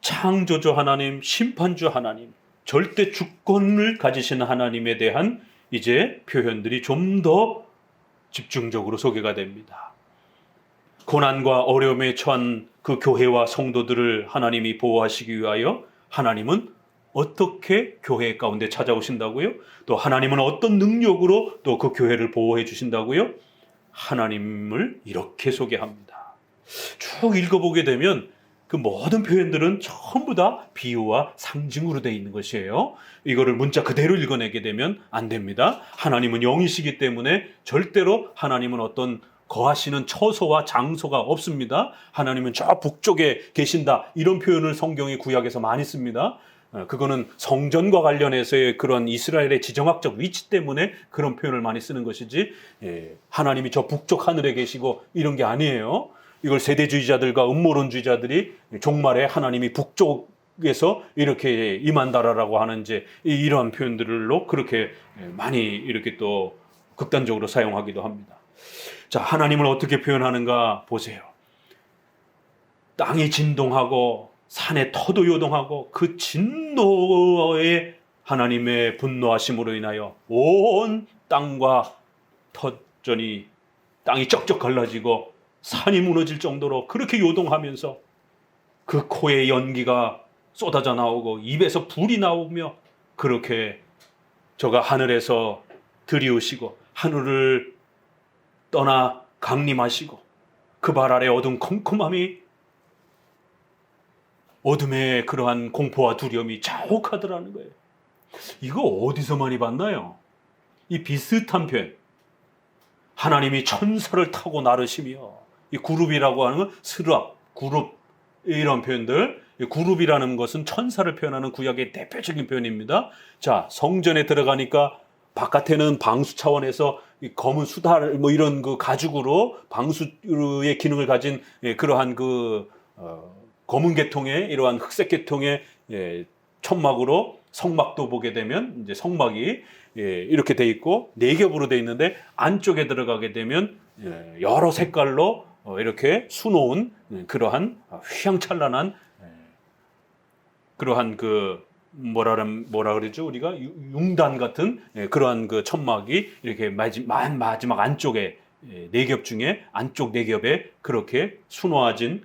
창조주 하나님, 심판주 하나님, 절대 주권을 가지신 하나님에 대한 이제 표현들이 좀 더 집중적으로 소개가 됩니다. 고난과 어려움에 처한 그 교회와 성도들을 하나님이 보호하시기 위하여 하나님은 어떻게 교회 가운데 찾아오신다고요? 또 하나님은 어떤 능력으로 또 그 교회를 보호해 주신다고요? 하나님을 이렇게 소개합니다. 쭉 읽어보게 되면 그 모든 표현들은 전부 다 비유와 상징으로 되어 있는 것이에요. 이거를 문자 그대로 읽어내게 되면 안 됩니다. 하나님은 영이시기 때문에 절대로 하나님은 어떤 거하시는 처소와 장소가 없습니다. 하나님은 저 북쪽에 계신다, 이런 표현을 성경의 구약에서 많이 씁니다. 그거는 성전과 관련해서의 그런 이스라엘의 지정학적 위치 때문에 그런 표현을 많이 쓰는 것이지, 하나님이 저 북쪽 하늘에 계시고 이런 게 아니에요. 이걸 세대주의자들과 음모론주의자들이 종말에 하나님이 북쪽에서 이렇게 임한다라고 하는 이제 이러한 표현들로 그렇게 많이 이렇게 또 극단적으로 사용하기도 합니다. 자, 하나님을 어떻게 표현하는가 보세요. 땅이 진동하고 산의 터도 요동하고 그 진노의 하나님의 분노하심으로 인하여 온 땅과 터전이, 땅이 쩍쩍 갈라지고 산이 무너질 정도로 그렇게 요동하면서 그 코에 연기가 쏟아져 나오고 입에서 불이 나오며, 그렇게 저가 하늘에서 들이우시고 하늘을 떠나 강림하시고 그 발 아래 어둠 컴컴함이, 어둠의 그러한 공포와 두려움이 자욱하더라는 거예요. 이거 어디서 많이 봤나요? 이 비슷한 표현, 하나님이 천사를 타고 나르시며, 이 그룹이라고 하는 건 스랍, 그룹, 이런 표현들, 이 그룹이라는 것은 천사를 표현하는 구약의 대표적인 표현입니다. 자, 성전에 들어가니까 바깥에는 방수 차원에서 이 검은 수달 뭐 이런 그 가죽으로 방수의 기능을 가진 그러한 그 검은 계통의 이러한 흑색 계통의 천막으로 성막도 보게 되면 이제 성막이 이렇게 돼 있고 네 겹으로 돼 있는데, 안쪽에 들어가게 되면 여러 색깔로 이렇게 수놓은 그러한 휘황찬란한 그러한 그 뭐라 그러죠? 우리가 융단 같은 그러한 그 천막이 이렇게 마지막 안쪽에 네 겹 중에 안쪽 네 겹에 그렇게 수놓아진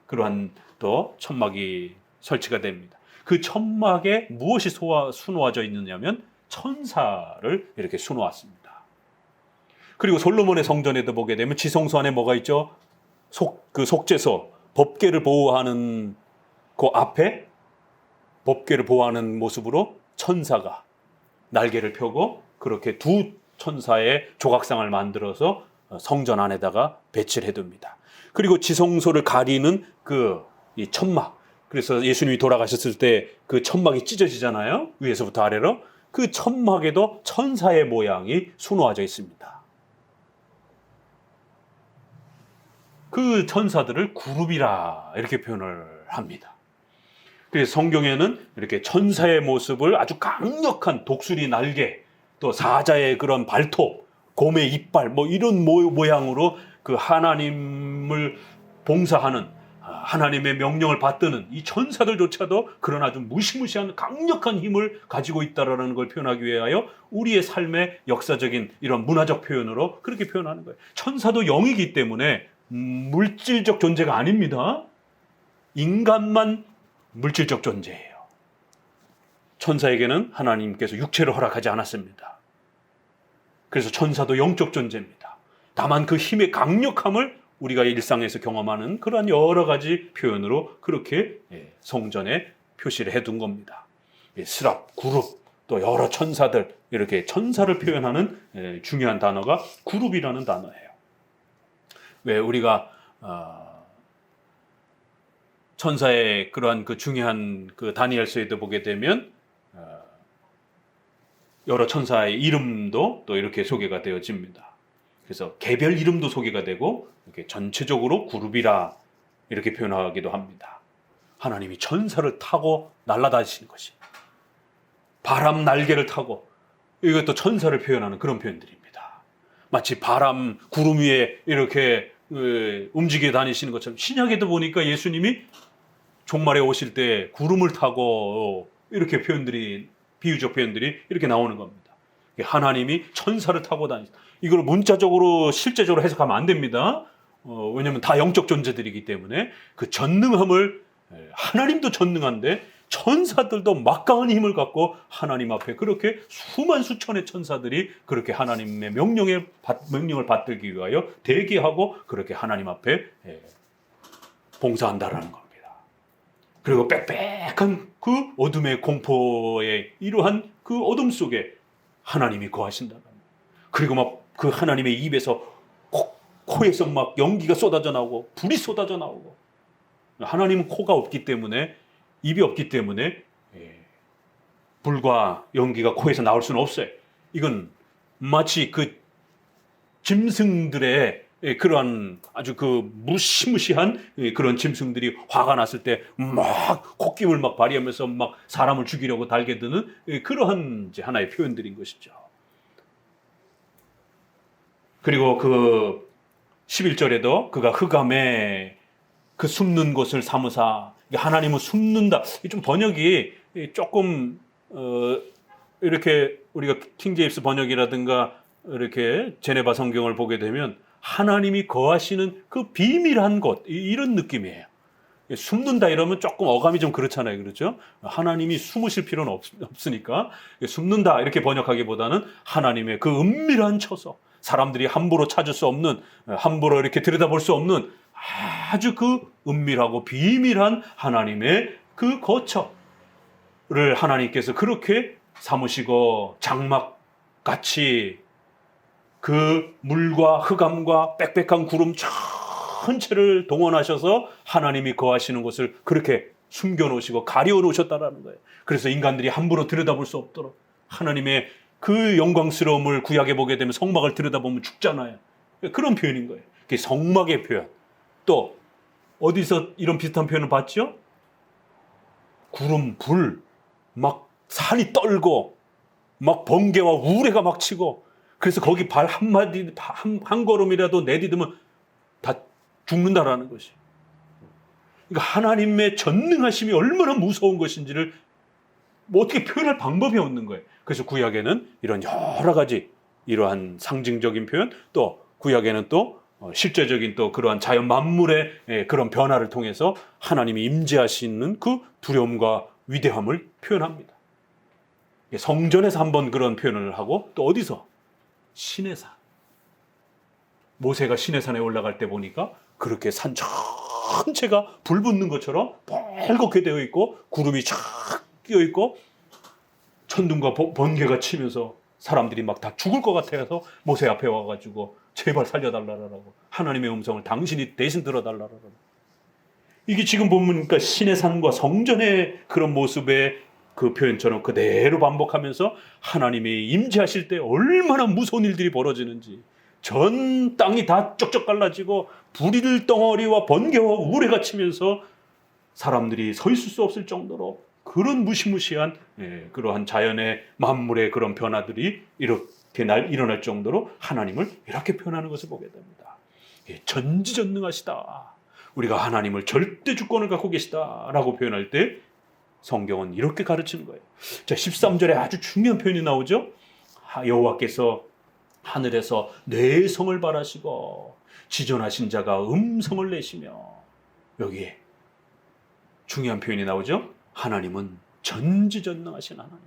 그러한 또 천막이 설치가 됩니다. 그 천막에 무엇이 수놓아져 있느냐면 천사를 이렇게 수놓았습니다. 그리고 솔로몬의 성전에도 보게 되면 지성소 안에 뭐가 있죠? 그 속죄소, 법궤를 보호하는 그 앞에 법궤를 보호하는 모습으로 천사가 날개를 펴고 그렇게 두 천사의 조각상을 만들어서 성전 안에다가 배치를 해둡니다. 그리고 지성소를 가리는 이 천막, 그래서 예수님이 돌아가셨을 때 그 천막이 찢어지잖아요. 위에서부터 아래로. 그 천막에도 천사의 모양이 수놓아져 있습니다. 그 천사들을 그룹이라 이렇게 표현을 합니다. 그래서 성경에는 이렇게 천사의 모습을 아주 강력한 독수리 날개, 또 사자의 그런 발톱, 곰의 이빨, 뭐 이런 모양으로 그 하나님을 봉사하는, 하나님의 명령을 받드는 이 천사들조차도 그런 아주 무시무시한 강력한 힘을 가지고 있다라는 걸 표현하기 위하여 우리의 삶의 역사적인 이런 문화적 표현으로 그렇게 표현하는 거예요. 천사도 영이기 때문에 물질적 존재가 아닙니다. 인간만 물질적 존재예요. 천사에게는 하나님께서 육체를 허락하지 않았습니다. 그래서 천사도 영적 존재입니다. 다만 그 힘의 강력함을 우리가 일상에서 경험하는 그러한 여러 가지 표현으로 그렇게 성전에 표시를 해둔 겁니다. 스랍, 그룹, 또 여러 천사들, 이렇게 천사를 표현하는 중요한 단어가 그룹이라는 단어예요. 왜 우리가 천사의 그러한 그 중요한 그 다니엘서에도 보게 되면 여러 천사의 이름도 또 이렇게 소개가 되어집니다. 그래서 개별 이름도 소개가 되고 이렇게 전체적으로 그룹이라 이렇게 표현하기도 합니다. 하나님이 천사를 타고 날아다니시는 것이, 바람 날개를 타고, 이것도 천사를 표현하는 그런 표현들입니다. 마치 바람 구름 위에 이렇게 움직여 다니시는 것처럼, 신약에도 보니까 예수님이 종말에 오실 때 구름을 타고 이렇게 표현들이, 비유적 표현들이 이렇게 나오는 겁니다. 하나님이 천사를 타고 다니시다. 이걸 문자적으로 실제적으로 해석하면 안 됩니다. 왜냐하면 다 영적 존재들이기 때문에 그 전능함을, 하나님도 전능한데 천사들도 막강한 힘을 갖고 하나님 앞에 그렇게 수만 수천의 천사들이 그렇게 하나님의 명령을 받들기 위하여 대기하고 그렇게 하나님 앞에 봉사한다라는 겁니다. 그리고 빽빽한 그 어둠의 공포의 이러한 그 어둠 속에 하나님이 거하신다는 겁니다. 그리고 막 그 하나님의 입에서 코에서 막 연기가 쏟아져 나오고 불이 쏟아져 나오고, 하나님은 코가 없기 때문에, 입이 없기 때문에 불과 연기가 코에서 나올 수는 없어요. 이건 마치 그 짐승들의 그러한 아주 그 무시무시한 그런 짐승들이 화가 났을 때 막 콧김을 막 발휘하면서 막 사람을 죽이려고 달겨드는 그러한 이제 하나의 표현들인 것이죠. 그리고 그 11절에도 그가 흑암에 그 숨는 곳을 삼으사, 하나님은 숨는다. 좀 번역이 조금 이렇게 우리가 킹제임스 번역이라든가 이렇게 제네바 성경을 보게 되면 하나님이 거하시는 그 비밀한 곳, 이런 느낌이에요. 숨는다 이러면 조금 어감이 좀 그렇잖아요. 그렇죠? 하나님이 숨으실 필요는 없으니까 숨는다 이렇게 번역하기보다는 하나님의 그 은밀한 처소, 사람들이 함부로 찾을 수 없는, 함부로 이렇게 들여다볼 수 없는 아주 그 은밀하고 비밀한 하나님의 그 거처를 하나님께서 그렇게 삼으시고 장막같이 그 물과 흑암과 빽빽한 구름 전체를 동원하셔서 하나님이 거하시는 곳을 그렇게 숨겨놓으시고 가려놓으셨다라는 거예요. 그래서 인간들이 함부로 들여다볼 수 없도록, 하나님의 그 영광스러움을 구약에 보게 되면 성막을 들여다보면 죽잖아요. 그런 표현인 거예요. 그게 성막의 표현. 또 어디서 이런 비슷한 표현을 봤죠? 구름, 불, 막 산이 떨고 막 번개와 우레가 막 치고, 그래서 거기 발 한마디 한 걸음이라도 내디디면 다 죽는다라는 것이. 그러니까 하나님의 전능하심이 얼마나 무서운 것인지를 뭐 어떻게 표현할 방법이 없는 거예요. 그래서 구약에는 이런 여러 가지 이러한 상징적인 표현, 또 구약에는 또 실제적인 또 그러한 자연 만물의 그런 변화를 통해서 하나님이 임재하시는 그 두려움과 위대함을 표현합니다. 성전에서 한번 그런 표현을 하고, 또 어디서? 시내산. 모세가 시내산에 올라갈 때 보니까 그렇게 산 전체가 불 붙는 것처럼 빨갛게 되어 있고 구름이 쫙 끼어 있고 천둥과 번개가 치면서 사람들이 막 다 죽을 것 같아서 모세 앞에 와가지고 제발 살려달라고, 하나님의 음성을 당신이 대신 들어달라고. 이게 지금 보면 그러니까 시내산과 성전의 그런 모습의 그 표현처럼 그대로 반복하면서 하나님이 임재하실 때 얼마나 무서운 일들이 벌어지는지, 전 땅이 다 쩍쩍 갈라지고 불일 덩어리와 번개와 우레가 치면서 사람들이 서 있을 수 없을 정도로 그런 무시무시한 그러한 자연의 만물의 그런 변화들이 이렇게 일어날 정도로 하나님을 이렇게 표현하는 것을 보게 됩니다. 전지전능하시다, 우리가 하나님을 절대 주권을 갖고 계시다라고 표현할 때 성경은 이렇게 가르치는 거예요. 자, 13절에 아주 중요한 표현이 나오죠. 여호와께서 하늘에서 내 성을 바라시고 지존하신 자가 음성을 내시며, 여기에 중요한 표현이 나오죠. 하나님은 전지전능하신 하나님,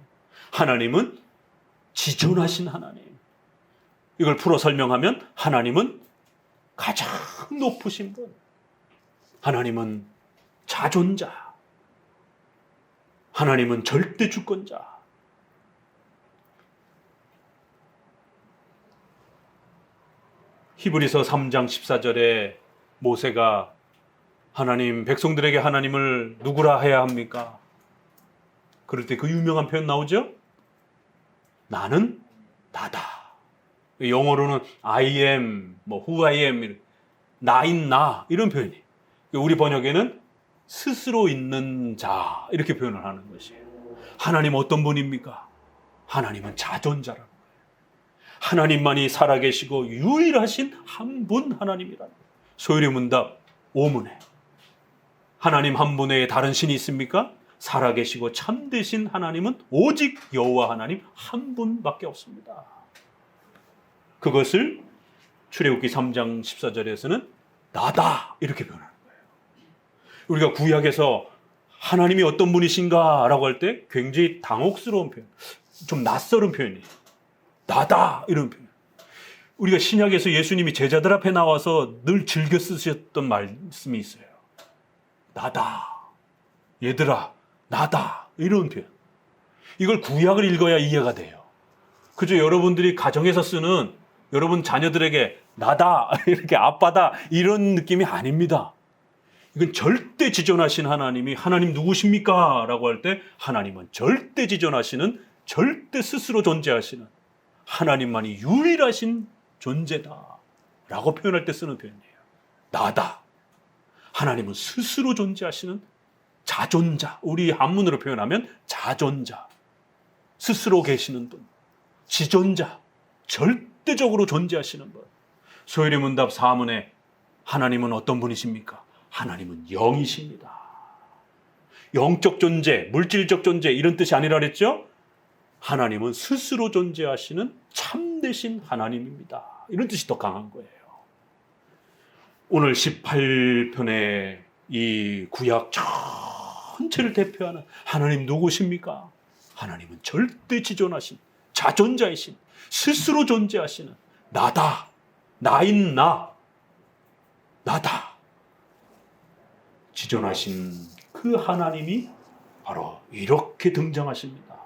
하나님은 지존하신 하나님. 이걸 풀어 설명하면 하나님은 가장 높으신 분, 하나님은 자존자, 하나님은 절대 주권자. 히브리서 3장 14절에 모세가 하나님, 백성들에게 하나님을 누구라 해야 합니까? 그럴 때 그 유명한 표현 나오죠? 나는 나다. 영어로는 I am, who I am, 나인 나, 이런 표현이. 우리 번역에는 스스로 있는 자, 이렇게 표현을 하는 것이에요. 하나님 어떤 분입니까? 하나님은 자존자라는 거예요. 하나님만이 살아계시고 유일하신 한 분 하나님이라는 거예요. 소요리 문답 5문에 하나님 한 분에 다른 신이 있습니까? 살아계시고 참되신 하나님은 오직 여호와 하나님 한 분밖에 없습니다. 그것을 출애굽기 3장 14절에서는 나다 이렇게 표현하는 거예요. 우리가 구약에서 하나님이 어떤 분이신가 라고 할 때 굉장히 당혹스러운 표현, 좀 낯설은 표현이에요. 나다 이런 표현. 우리가 신약에서 예수님이 제자들 앞에 나와서 늘 즐겨 쓰셨던 말씀이 있어요. 나다, 얘들아, 나다 이런 표현. 이걸 구약을 읽어야 이해가 돼요. 그저 여러분들이 가정에서 쓰는 여러분 자녀들에게 나다, 이렇게 아빠다 이런 느낌이 아닙니다. 이건 절대 지존하신 하나님이 하나님 누구십니까? 라고 할 때 하나님은 절대 지존하시는, 절대 스스로 존재하시는 하나님만이 유일하신 존재다 라고 표현할 때 쓰는 표현이에요. 나다. 하나님은 스스로 존재하시는 자존자, 우리 한문으로 표현하면 자존자, 스스로 계시는 분, 지존자, 절대적으로 존재하시는 분. 소요리 문답 4문에 하나님은 어떤 분이십니까? 하나님은 영이십니다. 영적 존재, 물질적 존재 이런 뜻이 아니라 그랬죠? 하나님은 스스로 존재하시는 참되신 하나님입니다. 이런 뜻이 더 강한 거예요. 오늘 18편의 이 구약 전체를 대표하는 하나님 누구십니까? 하나님은 절대 지존하신 자존자이신 스스로 존재하시는 나다, 나인 나다 지존하신 그 하나님이 바로 이렇게 등장하십니다.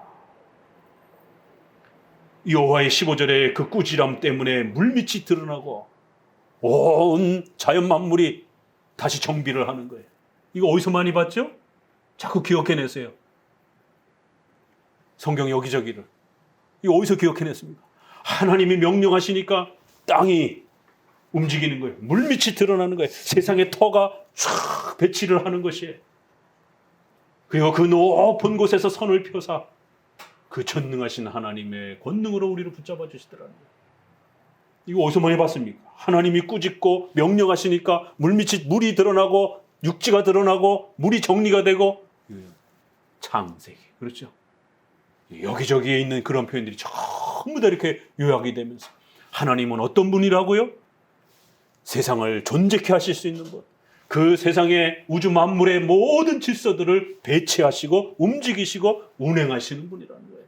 여호와의 15절에 그 꾸지람 때문에 물밑이 드러나고 온 자연 만물이 다시 정비를 하는 거예요. 이거 어디서 많이 봤죠? 자꾸 기억해내세요. 성경 여기저기를. 이거 어디서 기억해냈습니까? 하나님이 명령하시니까 땅이 움직이는 거예요. 물밑이 드러나는 거예요. 세상의 터가 쫙 배치를 하는 것이에요. 그리고 그 높은 곳에서 선을 펴사 그 전능하신 하나님의 권능으로 우리를 붙잡아 주시더라는 거예요. 이거 어디서 많이 봤습니까? 하나님이 꾸짖고 명령하시니까 물이 드러나고 육지가 드러나고 물이 정리가 되고 창세기, 그렇죠? 여기저기에 있는 그런 표현들이 전부 다 이렇게 요약이 되면서 하나님은 어떤 분이라고요? 세상을 존재케 하실 수 있는 분, 그 세상의 우주 만물의 모든 질서들을 배치하시고 움직이시고 운행하시는 분이라는 거예요.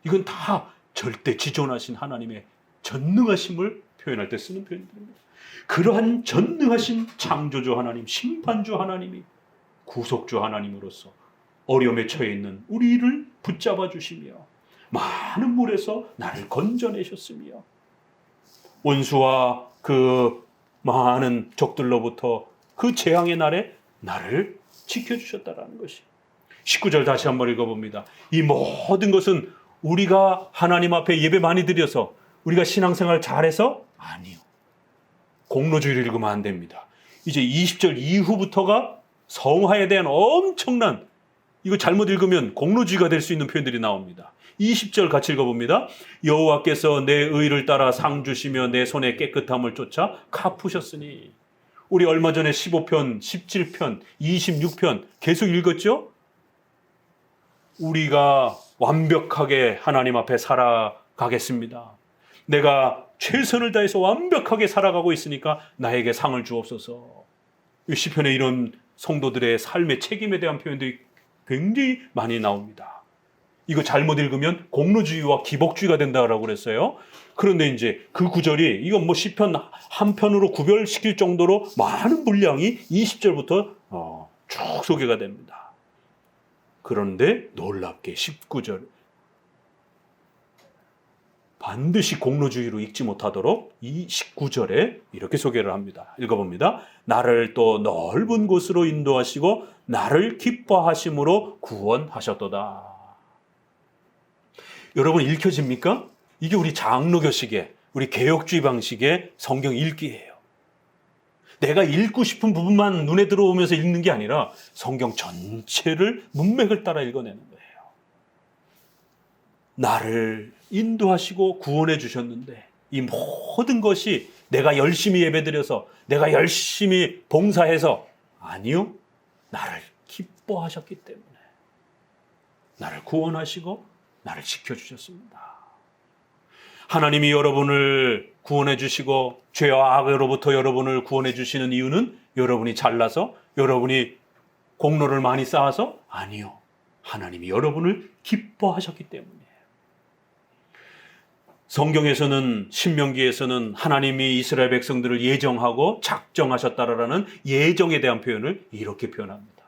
이건 다 절대 지존하신 하나님의 전능하심을 표현할 때 쓰는 표현들입니다. 그러한 전능하신 창조주 하나님, 심판주 하나님이 구속주 하나님으로서 어려움에 처해 있는 우리를 붙잡아 주시며 많은 물에서 나를 건져내셨으며 원수와 그 많은 적들로부터 그 재앙의 날에 나를 지켜주셨다라는 것이. 19절 다시 한번 읽어봅니다. 이 모든 것은 우리가 하나님 앞에 예배 많이 드려서 우리가 신앙생활 잘해서? 아니요. 공로주의를 읽으면 안 됩니다. 이제 20절 이후부터가 성화에 대한 엄청난, 이거 잘못 읽으면 공로주의가 될 수 있는 표현들이 나옵니다. 20절 같이 읽어봅니다. 여호와께서 내 의를 따라 상 주시며 내 손의 깨끗함을 쫓아 갚으셨으니. 우리 얼마 전에 15편, 17편, 26편 계속 읽었죠? 우리가 완벽하게 하나님 앞에 살아가겠습니다. 내가 최선을 다해서 완벽하게 살아가고 있으니까 나에게 상을 주옵소서. 이 시편에 이런 성도들의 삶의 책임에 대한 표현들이 굉장히 많이 나옵니다. 이거 잘못 읽으면 공로주의와 기복주의가 된다고 그랬어요. 그런데 이제 그 구절이 이건 뭐 시편 한 편으로 구별시킬 정도로 많은 분량이 20절부터 쭉 소개가 됩니다. 그런데 놀랍게 19절 반드시 공로주의로 읽지 못하도록 이 19절에 이렇게 소개를 합니다. 읽어봅니다. 나를 또 넓은 곳으로 인도하시고 나를 기뻐하심으로 구원하셨도다. 여러분 읽혀집니까? 이게 우리 장로교식의, 우리 개혁주의 방식의 성경 읽기예요. 내가 읽고 싶은 부분만 눈에 들어오면서 읽는 게 아니라 성경 전체를 문맥을 따라 읽어내는 거예요. 나를 인도하시고 구원해 주셨는데 이 모든 것이 내가 열심히 예배드려서 내가 열심히 봉사해서 아니요. 나를 기뻐하셨기 때문에 나를 구원하시고 나를 지켜주셨습니다. 하나님이 여러분을 구원해 주시고 죄와 악으로부터 여러분을 구원해 주시는 이유는 여러분이 잘나서 여러분이 공로를 많이 쌓아서? 아니요. 하나님이 여러분을 기뻐하셨기 때문이에요. 성경에서는 신명기에서는 하나님이 이스라엘 백성들을 예정하고 작정하셨다라는 예정에 대한 표현을 이렇게 표현합니다.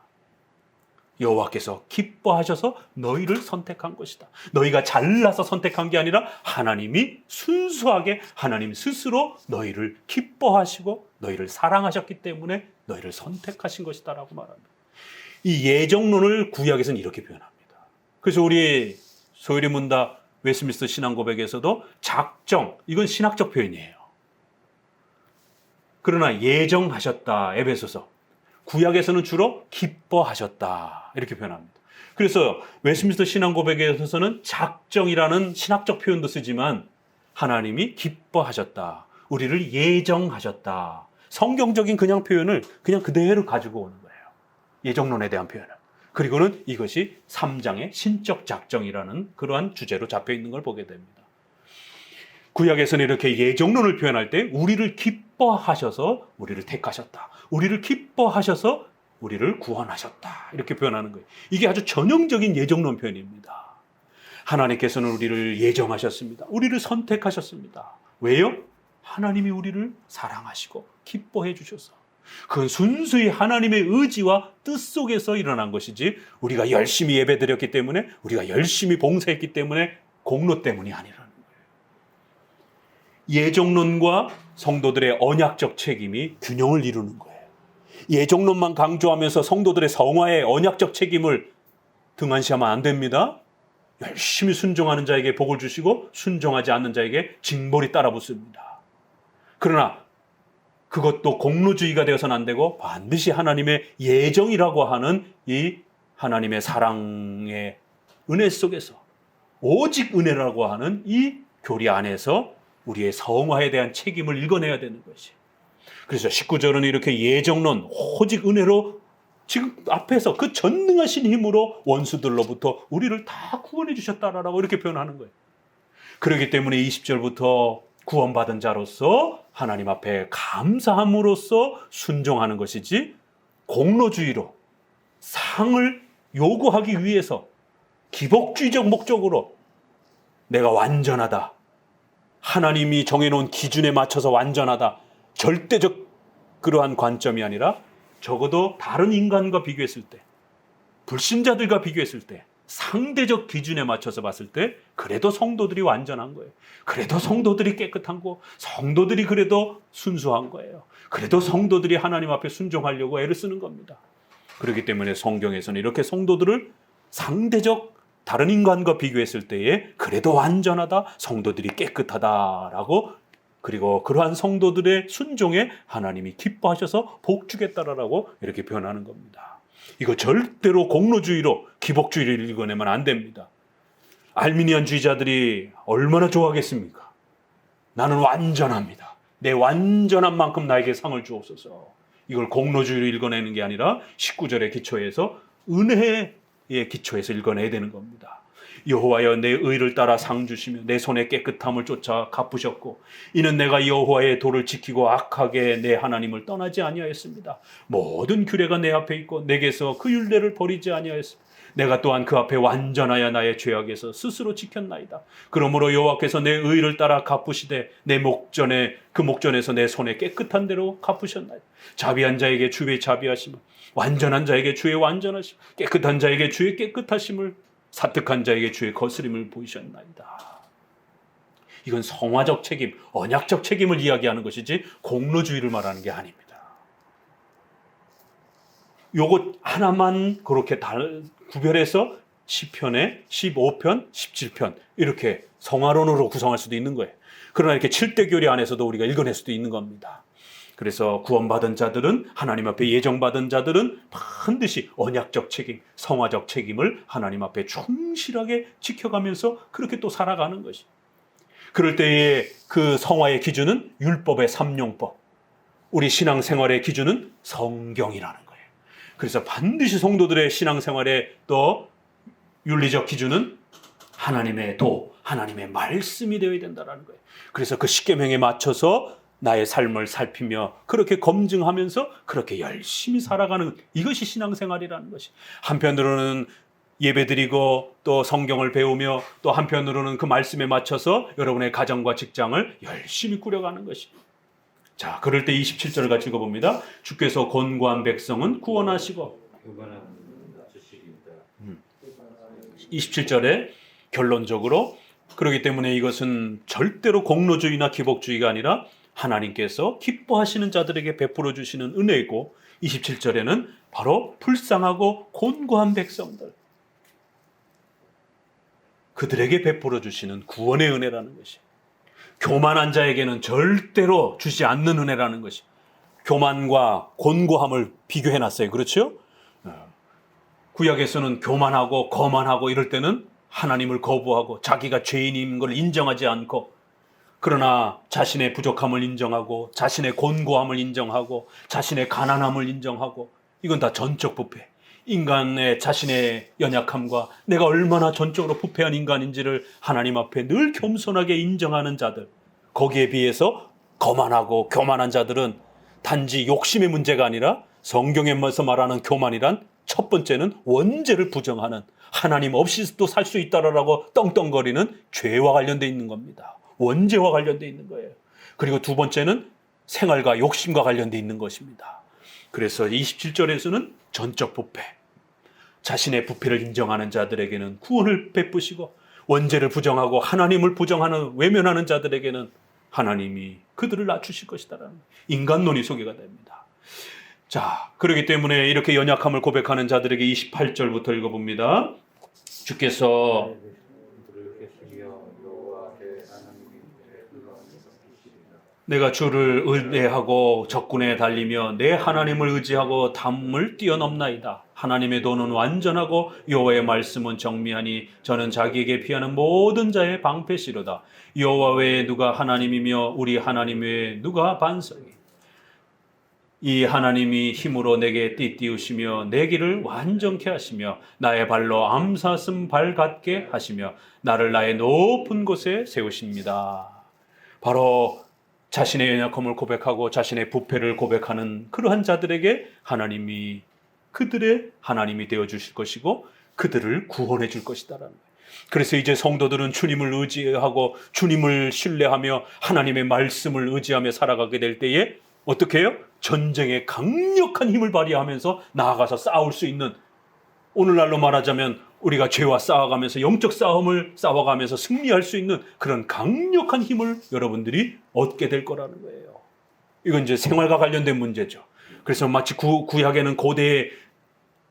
여호와께서 기뻐하셔서 너희를 선택한 것이다. 너희가 잘나서 선택한 게 아니라 하나님이 순수하게 하나님 스스로 너희를 기뻐하시고 너희를 사랑하셨기 때문에 너희를 선택하신 것이다 라고 말합니다. 이 예정론을 구약에서는 이렇게 표현합니다. 그래서 우리 소요리 문답 웨스트민스터 신앙고백에서도 작정, 이건 신학적 표현이에요. 그러나 예정하셨다, 에베소서. 구약에서는 주로 기뻐하셨다 이렇게 표현합니다. 그래서 웨스트민스터 신앙고백에서는 작정이라는 신학적 표현도 쓰지만 하나님이 기뻐하셨다, 우리를 예정하셨다, 성경적인 그냥 표현을 그냥 그대로 가지고 오는 거예요. 예정론에 대한 표현을. 그리고는 이것이 3장의 신적 작정이라는 그러한 주제로 잡혀 있는 걸 보게 됩니다. 구약에서는 이렇게 예정론을 표현할 때 우리를 기뻐하셔서 우리를 택하셨다, 우리를 기뻐하셔서 우리를 구원하셨다 이렇게 표현하는 거예요. 이게 아주 전형적인 예정론 표현입니다. 하나님께서는 우리를 예정하셨습니다. 우리를 선택하셨습니다. 왜요? 하나님이 우리를 사랑하시고 기뻐해 주셔서. 그건 순수히 하나님의 의지와 뜻 속에서 일어난 것이지 우리가 열심히 예배드렸기 때문에, 우리가 열심히 봉사했기 때문에, 공로 때문이 아니라는 거예요. 예정론과 성도들의 언약적 책임이 균형을 이루는 거예요. 예정론만 강조하면서 성도들의 성화의 언약적 책임을 등한시하면 안 됩니다. 열심히 순종하는 자에게 복을 주시고 순종하지 않는 자에게 징벌이 따라붙습니다. 그러나 그것도 공로주의가 되어서는 안 되고 반드시 하나님의 예정이라고 하는 이 하나님의 사랑의 은혜 속에서, 오직 은혜라고 하는 이 교리 안에서 우리의 성화에 대한 책임을 읽어내야 되는 것이. 그래서 19절은 이렇게 예정론, 오직 은혜로 지금 앞에서 그 전능하신 힘으로 원수들로부터 우리를 다 구원해 주셨다라고 이렇게 표현하는 거예요. 그렇기 때문에 20절부터 구원받은 자로서 하나님 앞에 감사함으로써 순종하는 것이지, 공로주의로 상을 요구하기 위해서 기복주의적 목적으로 내가 완전하다, 하나님이 정해놓은 기준에 맞춰서 완전하다, 절대적 그러한 관점이 아니라 적어도 다른 인간과 비교했을 때, 불신자들과 비교했을 때 상대적 기준에 맞춰서 봤을 때 그래도 성도들이 완전한 거예요. 그래도 성도들이 깨끗한 거, 성도들이 그래도 순수한 거예요. 그래도 성도들이 하나님 앞에 순종하려고 애를 쓰는 겁니다. 그렇기 때문에 성경에서는 이렇게 성도들을 상대적 다른 인간과 비교했을 때에 그래도 완전하다, 성도들이 깨끗하다라고, 그리고 그러한 성도들의 순종에 하나님이 기뻐하셔서 복 주겠다라고 이렇게 표현하는 겁니다. 이거 절대로 공로주의로 기복주의를 읽어내면 안 됩니다. 알미니안주의자들이 얼마나 좋아하겠습니까? 나는 완전합니다. 내 완전한 만큼 나에게 상을 주옵소서. 이걸 공로주의로 읽어내는 게 아니라 19절의 기초에서 은혜의 기초에서 읽어내야 되는 겁니다. 여호와여, 내 의를 따라 상 주시며 내 손의 깨끗함을 쫓아 갚으셨고, 이는 내가 여호와의 도를 지키고 악하게 내 하나님을 떠나지 아니하였습니다. 모든 규례가 내 앞에 있고 내게서 그 율례를 버리지 아니하였습니다. 내가 또한 그 앞에 완전하여 나의 죄악에서 스스로 지켰나이다. 그러므로 여호와께서 내 의를 따라 갚으시되 내 목전에 그 목전에서 내 손에 깨끗한 대로 갚으셨나이다. 자비한 자에게 주의 자비하심을, 완전한 자에게 주의 완전하심, 깨끗한 자에게 주의 깨끗하심을, 사특한 자에게 주의 거스림을 보이셨나이다. 이건 성화적 책임, 언약적 책임을 이야기하는 것이지 공로주의를 말하는 게 아닙니다. 요것 하나만 그렇게 구별해서 시편에 15편, 17편 이렇게 성화론으로 구성할 수도 있는 거예요. 그러나 이렇게 7대 교리 안에서도 우리가 읽어낼 수도 있는 겁니다. 그래서 구원받은 자들은, 하나님 앞에 예정받은 자들은 반드시 언약적 책임, 성화적 책임을 하나님 앞에 충실하게 지켜가면서 그렇게 또 살아가는 것이. 그럴 때에 그 성화의 기준은 율법의 삼용법, 우리 신앙생활의 기준은 성경이라는 거예요. 그래서 반드시 성도들의 신앙생활에 또 윤리적 기준은 하나님의 도, 하나님의 말씀이 되어야 된다는 거예요. 그래서 그 십계명에 맞춰서 나의 삶을 살피며 그렇게 검증하면서 그렇게 열심히 살아가는 이것이 신앙생활이라는 것이. 한편으로는 예배드리고 또 성경을 배우며 또 한편으로는 그 말씀에 맞춰서 여러분의 가정과 직장을 열심히 꾸려가는 것이. 자, 그럴 때 27절을 같이 읽어봅니다. 주께서 권고한 백성은 구원하시고. 27절에 결론적으로 그렇기 때문에 이것은 절대로 공로주의나 기복주의가 아니라 하나님께서 기뻐하시는 자들에게 베풀어 주시는 은혜이고 27절에는 바로 불쌍하고 곤고한 백성들 그들에게 베풀어 주시는 구원의 은혜라는 것이. 교만한 자에게는 절대로 주지 않는 은혜라는 것이. 교만과 곤고함을 비교해 놨어요. 그렇죠? 구약에서는 교만하고 거만하고 이럴 때는 하나님을 거부하고 자기가 죄인인 걸 인정하지 않고 그러나 자신의 부족함을 인정하고 자신의 곤고함을 인정하고 자신의 가난함을 인정하고 이건 다 전적 부패. 인간의 자신의 연약함과 내가 얼마나 전적으로 부패한 인간인지를 하나님 앞에 늘 겸손하게 인정하는 자들. 거기에 비해서 거만하고 교만한 자들은 단지 욕심의 문제가 아니라 성경에서 말하는 교만이란 첫 번째는 원죄를 부정하는 하나님 없이도 살 수 있다라고 떵떵거리는 죄와 관련되어 있는 겁니다. 원죄와 관련되어 있는 거예요. 그리고 두 번째는 생활과 욕심과 관련되어 있는 것입니다. 그래서 27절에서는 전적 부패, 자신의 부패를 인정하는 자들에게는 구원을 베푸시고 원죄를 부정하고 하나님을 부정하는 외면하는 자들에게는 하나님이 그들을 낮추실 것이다라는 인간론이 소개가 됩니다. 자, 그렇기 때문에 이렇게 연약함을 고백하는 자들에게 28절부터 읽어봅니다. 주께서 내가 주를 의뢰하고 적군에 달리며 내 하나님을 의지하고 담을 뛰어넘나이다. 하나님의 도는 완전하고 여호와의 말씀은 정미하니 저는 자기에게 피하는 모든 자의 방패시로다. 여호와 외에 누가 하나님이며 우리 하나님 외에 누가 반석이. 이 하나님이 힘으로 내게 띠띠우시며 내 길을 완전케 하시며 나의 발로 암사슴 발 같게 하시며 나를 나의 높은 곳에 세우십니다. 바로 자신의 연약함을 고백하고 자신의 부패를 고백하는 그러한 자들에게 하나님이 그들의 하나님이 되어주실 것이고 그들을 구원해 줄 것이다라는 거예요. 그래서 이제 성도들은 주님을 의지하고 주님을 신뢰하며 하나님의 말씀을 의지하며 살아가게 될 때에 어떻게 해요? 전쟁에 강력한 힘을 발휘하면서 나아가서 싸울 수 있는, 오늘날로 말하자면 우리가 죄와 싸워가면서 영적 싸움을 싸워가면서 승리할 수 있는 그런 강력한 힘을 여러분들이 얻게 될 거라는 거예요. 이건 이제 생활과 관련된 문제죠. 그래서 마치 구약에는 고대의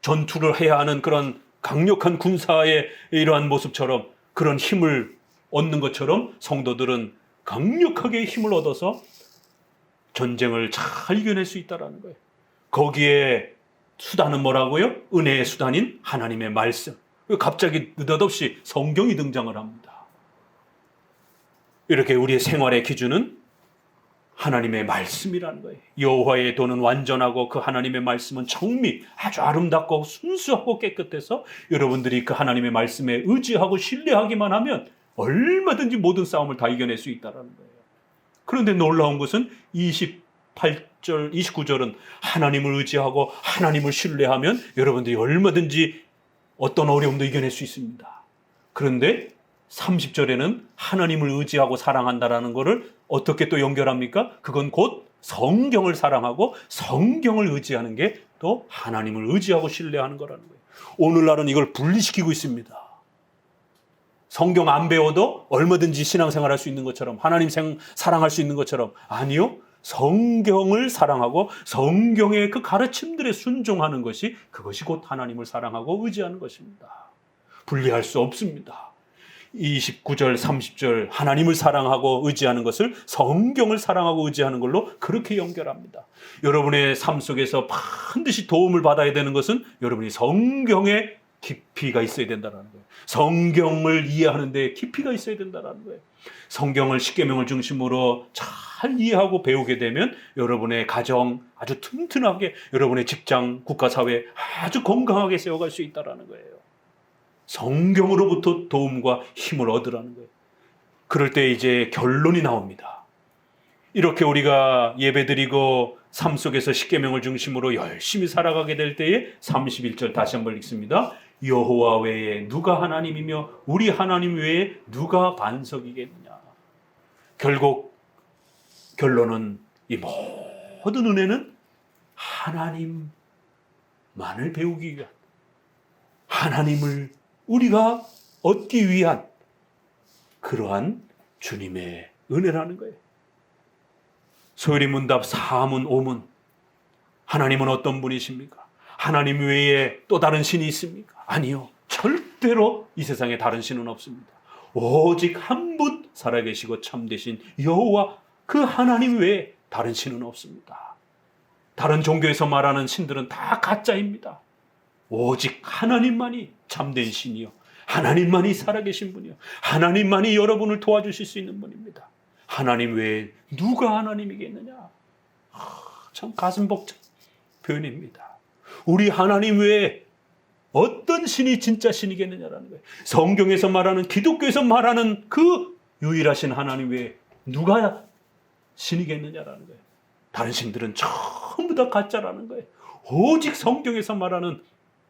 전투를 해야 하는 그런 강력한 군사의 이러한 모습처럼 그런 힘을 얻는 것처럼 성도들은 강력하게 힘을 얻어서 전쟁을 잘 이겨낼 수 있다는 거예요. 거기에 수단은 뭐라고요? 은혜의 수단인 하나님의 말씀. 갑자기 느닷없이 성경이 등장을 합니다. 이렇게 우리의 생활의 기준은 하나님의 말씀이라는 거예요. 여호와의 도는 완전하고 그 하나님의 말씀은 정미, 아주 아름답고 순수하고 깨끗해서 여러분들이 그 하나님의 말씀에 의지하고 신뢰하기만 하면 얼마든지 모든 싸움을 다 이겨낼 수 있다는 거예요. 그런데 놀라운 것은 28절, 29절은 하나님을 의지하고 하나님을 신뢰하면 여러분들이 얼마든지 어떤 어려움도 이겨낼 수 있습니다. 그런데 30절에는 하나님을 의지하고 사랑한다라는 것을 어떻게 또 연결합니까? 그건 곧 성경을 사랑하고 성경을 의지하는 게 또 하나님을 의지하고 신뢰하는 거라는 거예요. 오늘날은 이걸 분리시키고 있습니다. 성경 안 배워도 얼마든지 신앙생활할 수 있는 것처럼 하나님 사랑할 수 있는 것처럼, 아니요. 성경을 사랑하고 성경의 그 가르침들에 순종하는 것이, 그것이 곧 하나님을 사랑하고 의지하는 것입니다. 분리할 수 없습니다. 29절, 30절 하나님을 사랑하고 의지하는 것을 성경을 사랑하고 의지하는 걸로 그렇게 연결합니다. 여러분의 삶 속에서 반드시 도움을 받아야 되는 것은 여러분이 성경의 깊이가 있어야 된다는 거예요. 성경을 이해하는 데 깊이가 있어야 된다는 거예요. 성경을 십계명을 중심으로 잘 이해하고 배우게 되면 여러분의 가정 아주 튼튼하게, 여러분의 직장, 국가, 사회 아주 건강하게 세워갈 수 있다는 거예요. 성경으로부터 도움과 힘을 얻으라는 거예요. 그럴 때 이제 결론이 나옵니다. 이렇게 우리가 예배드리고 삶 속에서 십계명을 중심으로 열심히 살아가게 될 때에 31절 다시 한번 읽습니다. 여호와 외에 누가 하나님이며 우리 하나님 외에 누가 반석이겠느냐. 결국 결론은 이 모든 은혜는 하나님만을 배우기 위한, 하나님을 우리가 얻기 위한 그러한 주님의 은혜라는 거예요. 소요리 문답 4문 5문. 하나님은 어떤 분이십니까? 하나님 외에 또 다른 신이 있습니까? 아니요. 절대로 이 세상에 다른 신은 없습니다. 오직 한 분 살아계시고 참되신 여호와 그 하나님 외에 다른 신은 없습니다. 다른 종교에서 말하는 신들은 다 가짜입니다. 오직 하나님만이 참된 신이요, 하나님만이 살아계신 분이요, 하나님만이 여러분을 도와주실 수 있는 분입니다. 하나님 외에 누가 하나님이겠느냐. 참 가슴 벅찬 표현입니다. 우리 하나님 외에 어떤 신이 진짜 신이겠느냐라는 거예요. 성경에서 말하는, 기독교에서 말하는 그 유일하신 하나님 외에 누가 신이겠느냐라는 거예요. 다른 신들은 전부 다 가짜라는 거예요. 오직 성경에서 말하는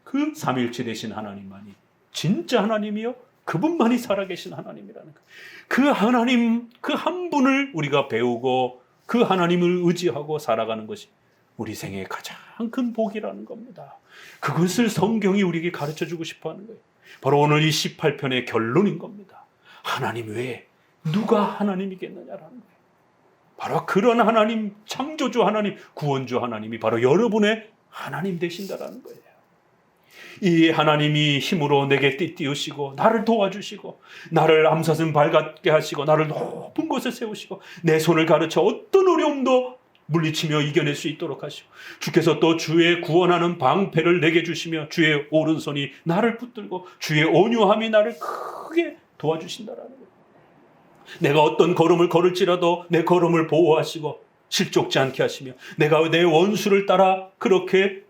그 삼일체 되신 하나님만이 진짜 하나님이요, 그분만이 살아계신 하나님이라는 거예요. 그 하나님, 그 한 분을 우리가 배우고 그 하나님을 의지하고 살아가는 것이 우리 생애의 가장 큰 복이라는 겁니다. 그것을 성경이 우리에게 가르쳐주고 싶어하는 거예요. 바로 오늘 이 18편의 결론인 겁니다. 하나님 외에 누가 하나님이겠느냐라는 거예요. 바로 그런 하나님, 창조주 하나님, 구원주 하나님이 바로 여러분의 하나님 되신다라는 거예요. 이 하나님이 힘으로 내게 띠띠우시고 나를 도와주시고 나를 암사슴 발같게 하시고 나를 높은 곳에 세우시고 내 손을 가르쳐 어떤 어려움도 물리치며 이겨낼 수 있도록 하시고, 주께서 또 주의 구원하는 방패를 내게 주시며 주의 오른손이 나를 붙들고 주의 온유함이 나를 크게 도와주신다라는 거예요. 내가 어떤 걸음을 걸을지라도 내 걸음을 보호하시고 실족지 않게 하시며 내가 내 원수를 따라 그렇게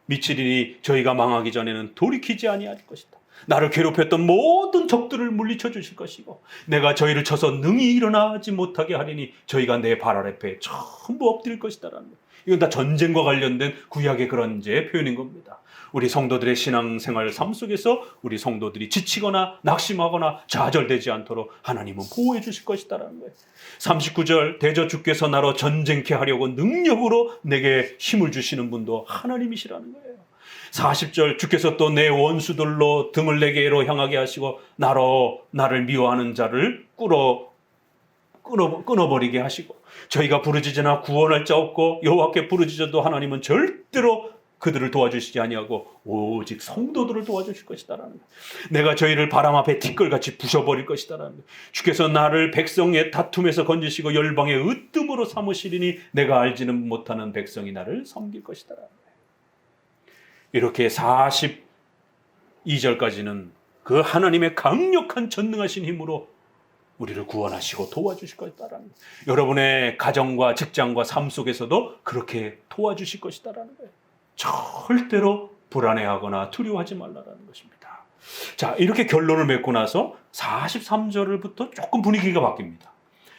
미치리니 저희가 망하기 전에는 돌이키지 아니할 것이다. 나를 괴롭혔던 모든 적들을 물리쳐 주실 것이고 내가 저희를 쳐서 능히 일어나지 못하게 하리니 저희가 내 발 아래에 전부 엎드릴 것이다라는 거예요. 이건 다 전쟁과 관련된 구약의 그런 이제 표현인 겁니다. 우리 성도들의 신앙생활 삶 속에서 우리 성도들이 지치거나 낙심하거나 좌절되지 않도록 하나님은 보호해 주실 것이다라는 거예요. 39절 대저 주께서 나로 전쟁케 하려고 능력으로 내게 힘을 주시는 분도 하나님이시라는 거예요. 40절 주께서 또 내 원수들로 등을 내게로 향하게 하시고 나를 미워하는 자를 끊어버리게 하시고 저희가 부르짖으나 구원할 자 없고 여호와께 부르짖어도 하나님은 절대로 그들을 도와주시지 아니하고 오직 성도들을 도와주실 것이다라는 거예요. 내가 저희를 바람 앞에 티끌같이 부셔버릴 것이다라는 거예요. 주께서 나를 백성의 다툼에서 건지시고 열방의 으뜸으로 삼으시리니 내가 알지는 못하는 백성이 나를 섬길 것이다라는 거예요. 이렇게 42절까지는 그 하나님의 강력한 전능하신 힘으로 우리를 구원하시고 도와주실 것이다라는 거예요. 여러분의 가정과 직장과 삶 속에서도 그렇게 도와주실 것이다라는 거예요. 절대로 불안해하거나 두려워하지 말라라는 것입니다. 자, 이렇게 결론을 맺고 나서 43절부터 조금 분위기가 바뀝니다.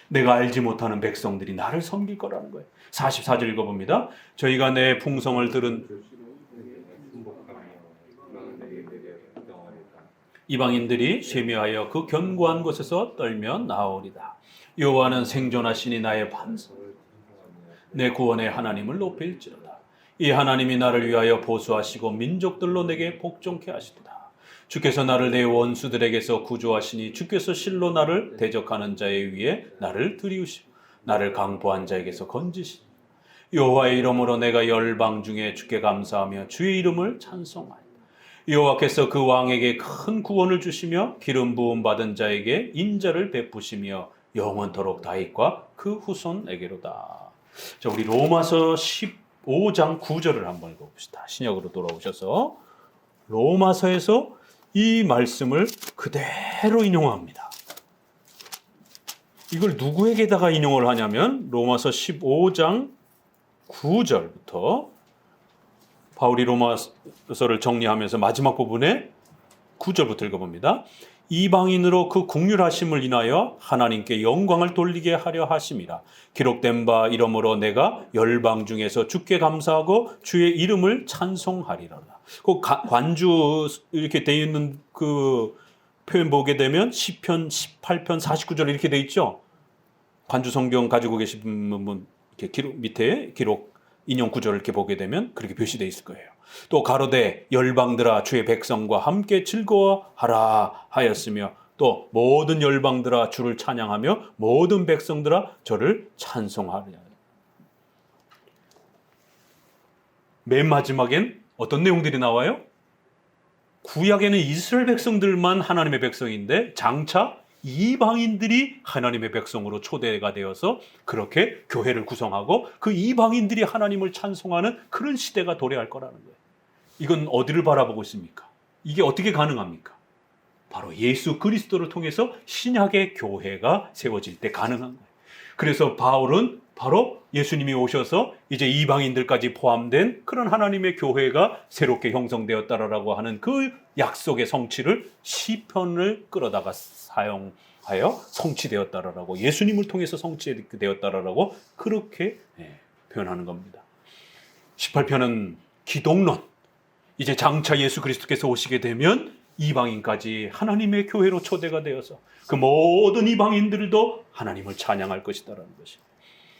내가 알지 못하는 백성들이 나를 섬길 거라는 거예요. 44절 읽어봅니다. 저희가 내 풍성을 들은 이방인들이 쇠미하여 그 견고한 곳에서 떨며 나오리다. 여호와는 생존하시니 나의 반석, 내 구원의 하나님을 높일지로다. 이 하나님이 나를 위하여 보수하시고 민족들로 내게 복종케 하시리다. 주께서 나를 내 원수들에게서 구조하시니 주께서 실로 나를 대적하는 자의 위에 나를 들이우시고 나를 강포한 자에게서 건지시니 여호와의 이름으로 내가 열방 중에 주께 감사하며 주의 이름을 찬송하리다. 여호와께서 그 왕에게 큰 구원을 주시며 기름 부음 받은 자에게 인자를 베푸시며 영원토록 다윗과 그 후손에게로다. 자, 우리 로마서 15장 9절을 한번 읽어봅시다. 신약으로 돌아오셔서 로마서에서 이 말씀을 그대로 인용합니다. 이걸 누구에게다가 인용을 하냐면 로마서 15장 9절부터 바울이 로마서를 정리하면서 마지막 부분에 9절부터 읽어봅니다. 이방인으로 그 국률하심을 인하여 하나님께 영광을 돌리게 하려 하심이라. 기록된 바 이러므로 내가 열방 중에서 주께 감사하고 주의 이름을 찬송하리라. 그 관주 이렇게 되어 있는 그 표현 보게 되면 시편 18편 49절 이렇게 되어 있죠. 관주 성경 가지고 계신 분 이렇게 밑에 기록 인용 구절을 이렇게 보게 되면 그렇게 표시되어 있을 거예요. 또 가로되 열방들아 주의 백성과 함께 즐거워하라 하였으며 또 모든 열방들아 주를 찬양하며 모든 백성들아 저를 찬송하라. 맨 마지막엔 어떤 내용들이 나와요? 구약에는 이스라엘 백성들만 하나님의 백성인데 장차 이방인들이 하나님의 백성으로 초대가 되어서 그렇게 교회를 구성하고 그 이방인들이 하나님을 찬송하는 그런 시대가 도래할 거라는 거예요. 이건 어디를 바라보고 있습니까? 이게 어떻게 가능합니까? 바로 예수 그리스도를 통해서 신약의 교회가 세워질 때 가능한 거예요. 그래서 바울은 바로 예수님이 오셔서 이제 이방인들까지 포함된 그런 하나님의 교회가 새롭게 형성되었다라고 하는 그 약속의 성취를 시편을 끌어다가 사용하여 성취되었다라고, 예수님을 통해서 성취되었다라고 그렇게 표현하는 겁니다. 18편은 기독론, 이제 장차 예수 그리스도께서 오시게 되면 이방인까지 하나님의 교회로 초대가 되어서 그 모든 이방인들도 하나님을 찬양할 것이다라는 것이.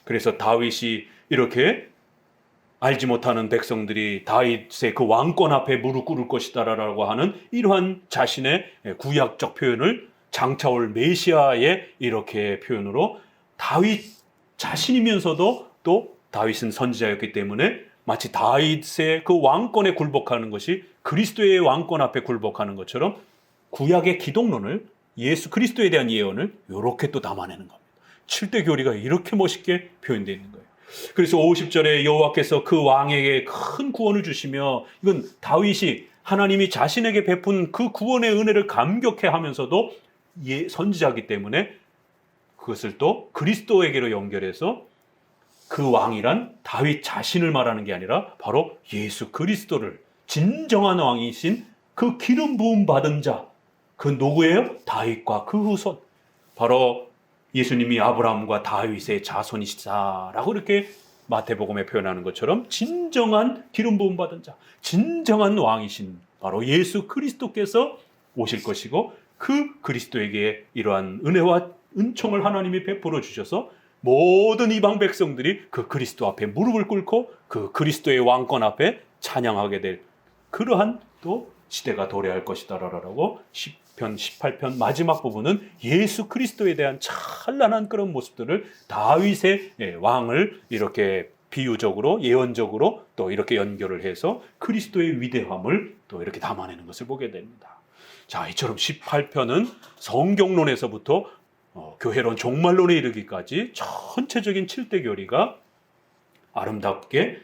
그래서 다윗이 이렇게 알지 못하는 백성들이 다윗의 그 왕권 앞에 무릎 꿇을 것이다라고 하는 이러한 자신의 구약적 표현을 장차 올 메시아의 이렇게 표현으로 다윗 자신이면서도 또 다윗은 선지자였기 때문에 마치 다윗의 그 왕권에 굴복하는 것이 그리스도의 왕권 앞에 굴복하는 것처럼 구약의 기독론을, 예수 그리스도에 대한 예언을 이렇게 또 담아내는 겁니다. 7대 교리가 이렇게 멋있게 표현되어 있는 거예요. 그래서 50절에 여호와께서 그 왕에게 큰 구원을 주시며, 이건 다윗이 하나님이 자신에게 베푼 그 구원의 은혜를 감격해 하면서도 선지자이기 때문에 그것을 또 그리스도에게로 연결해서 그 왕이란 다윗 자신을 말하는 게 아니라 바로 예수 그리스도를, 진정한 왕이신 그 기름 부음 받은 자, 그 누구예요? 다윗과 그 후손, 바로 예수님이 아브라함과 다윗의 자손이시다라고 이렇게 마태복음에 표현하는 것처럼 진정한 기름 부음 받은 자, 진정한 왕이신 바로 예수 그리스도께서 오실 것이고, 그 그리스도에게 이러한 은혜와 은총을 하나님이 베풀어 주셔서 모든 이방 백성들이 그 그리스도 앞에 무릎을 꿇고 그 그리스도의 왕권 앞에 찬양하게 될 그러한 또 시대가 도래할 것이다라고 시편 18편 마지막 부분은 예수 그리스도에 대한 찬란한 그런 모습들을 다윗의 왕을 이렇게 비유적으로 예언적으로 또 이렇게 연결을 해서 그리스도의 위대함을 또 이렇게 담아내는 것을 보게 됩니다. 자, 이처럼 18편은 성경론에서부터 교회론 종말론에 이르기까지 전체적인 7대 교리가 아름답게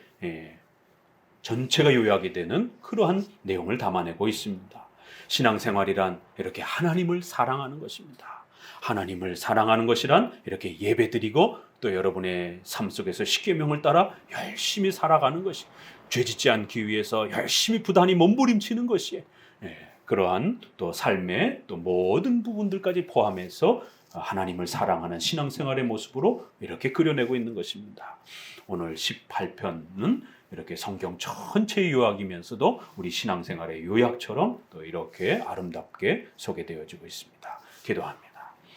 전체가 요약이 되는 그러한 내용을 담아내고 있습니다. 신앙생활이란 이렇게 하나님을 사랑하는 것입니다. 하나님을 사랑하는 것이란 이렇게 예배드리고 또 여러분의 삶 속에서 십계명을 따라 열심히 살아가는 것이, 죄짓지 않기 위해서 열심히 부단히 몸부림치는 것이 그러한 또 삶의 또 모든 부분들까지 포함해서 하나님을 사랑하는 신앙생활의 모습으로 이렇게 그려내고 있는 것입니다. 오늘 18편은 이렇게 성경 전체의 요약이면서도 우리 신앙생활의 요약처럼 또 이렇게 아름답게 소개되어지고 있습니다. 기도합니다.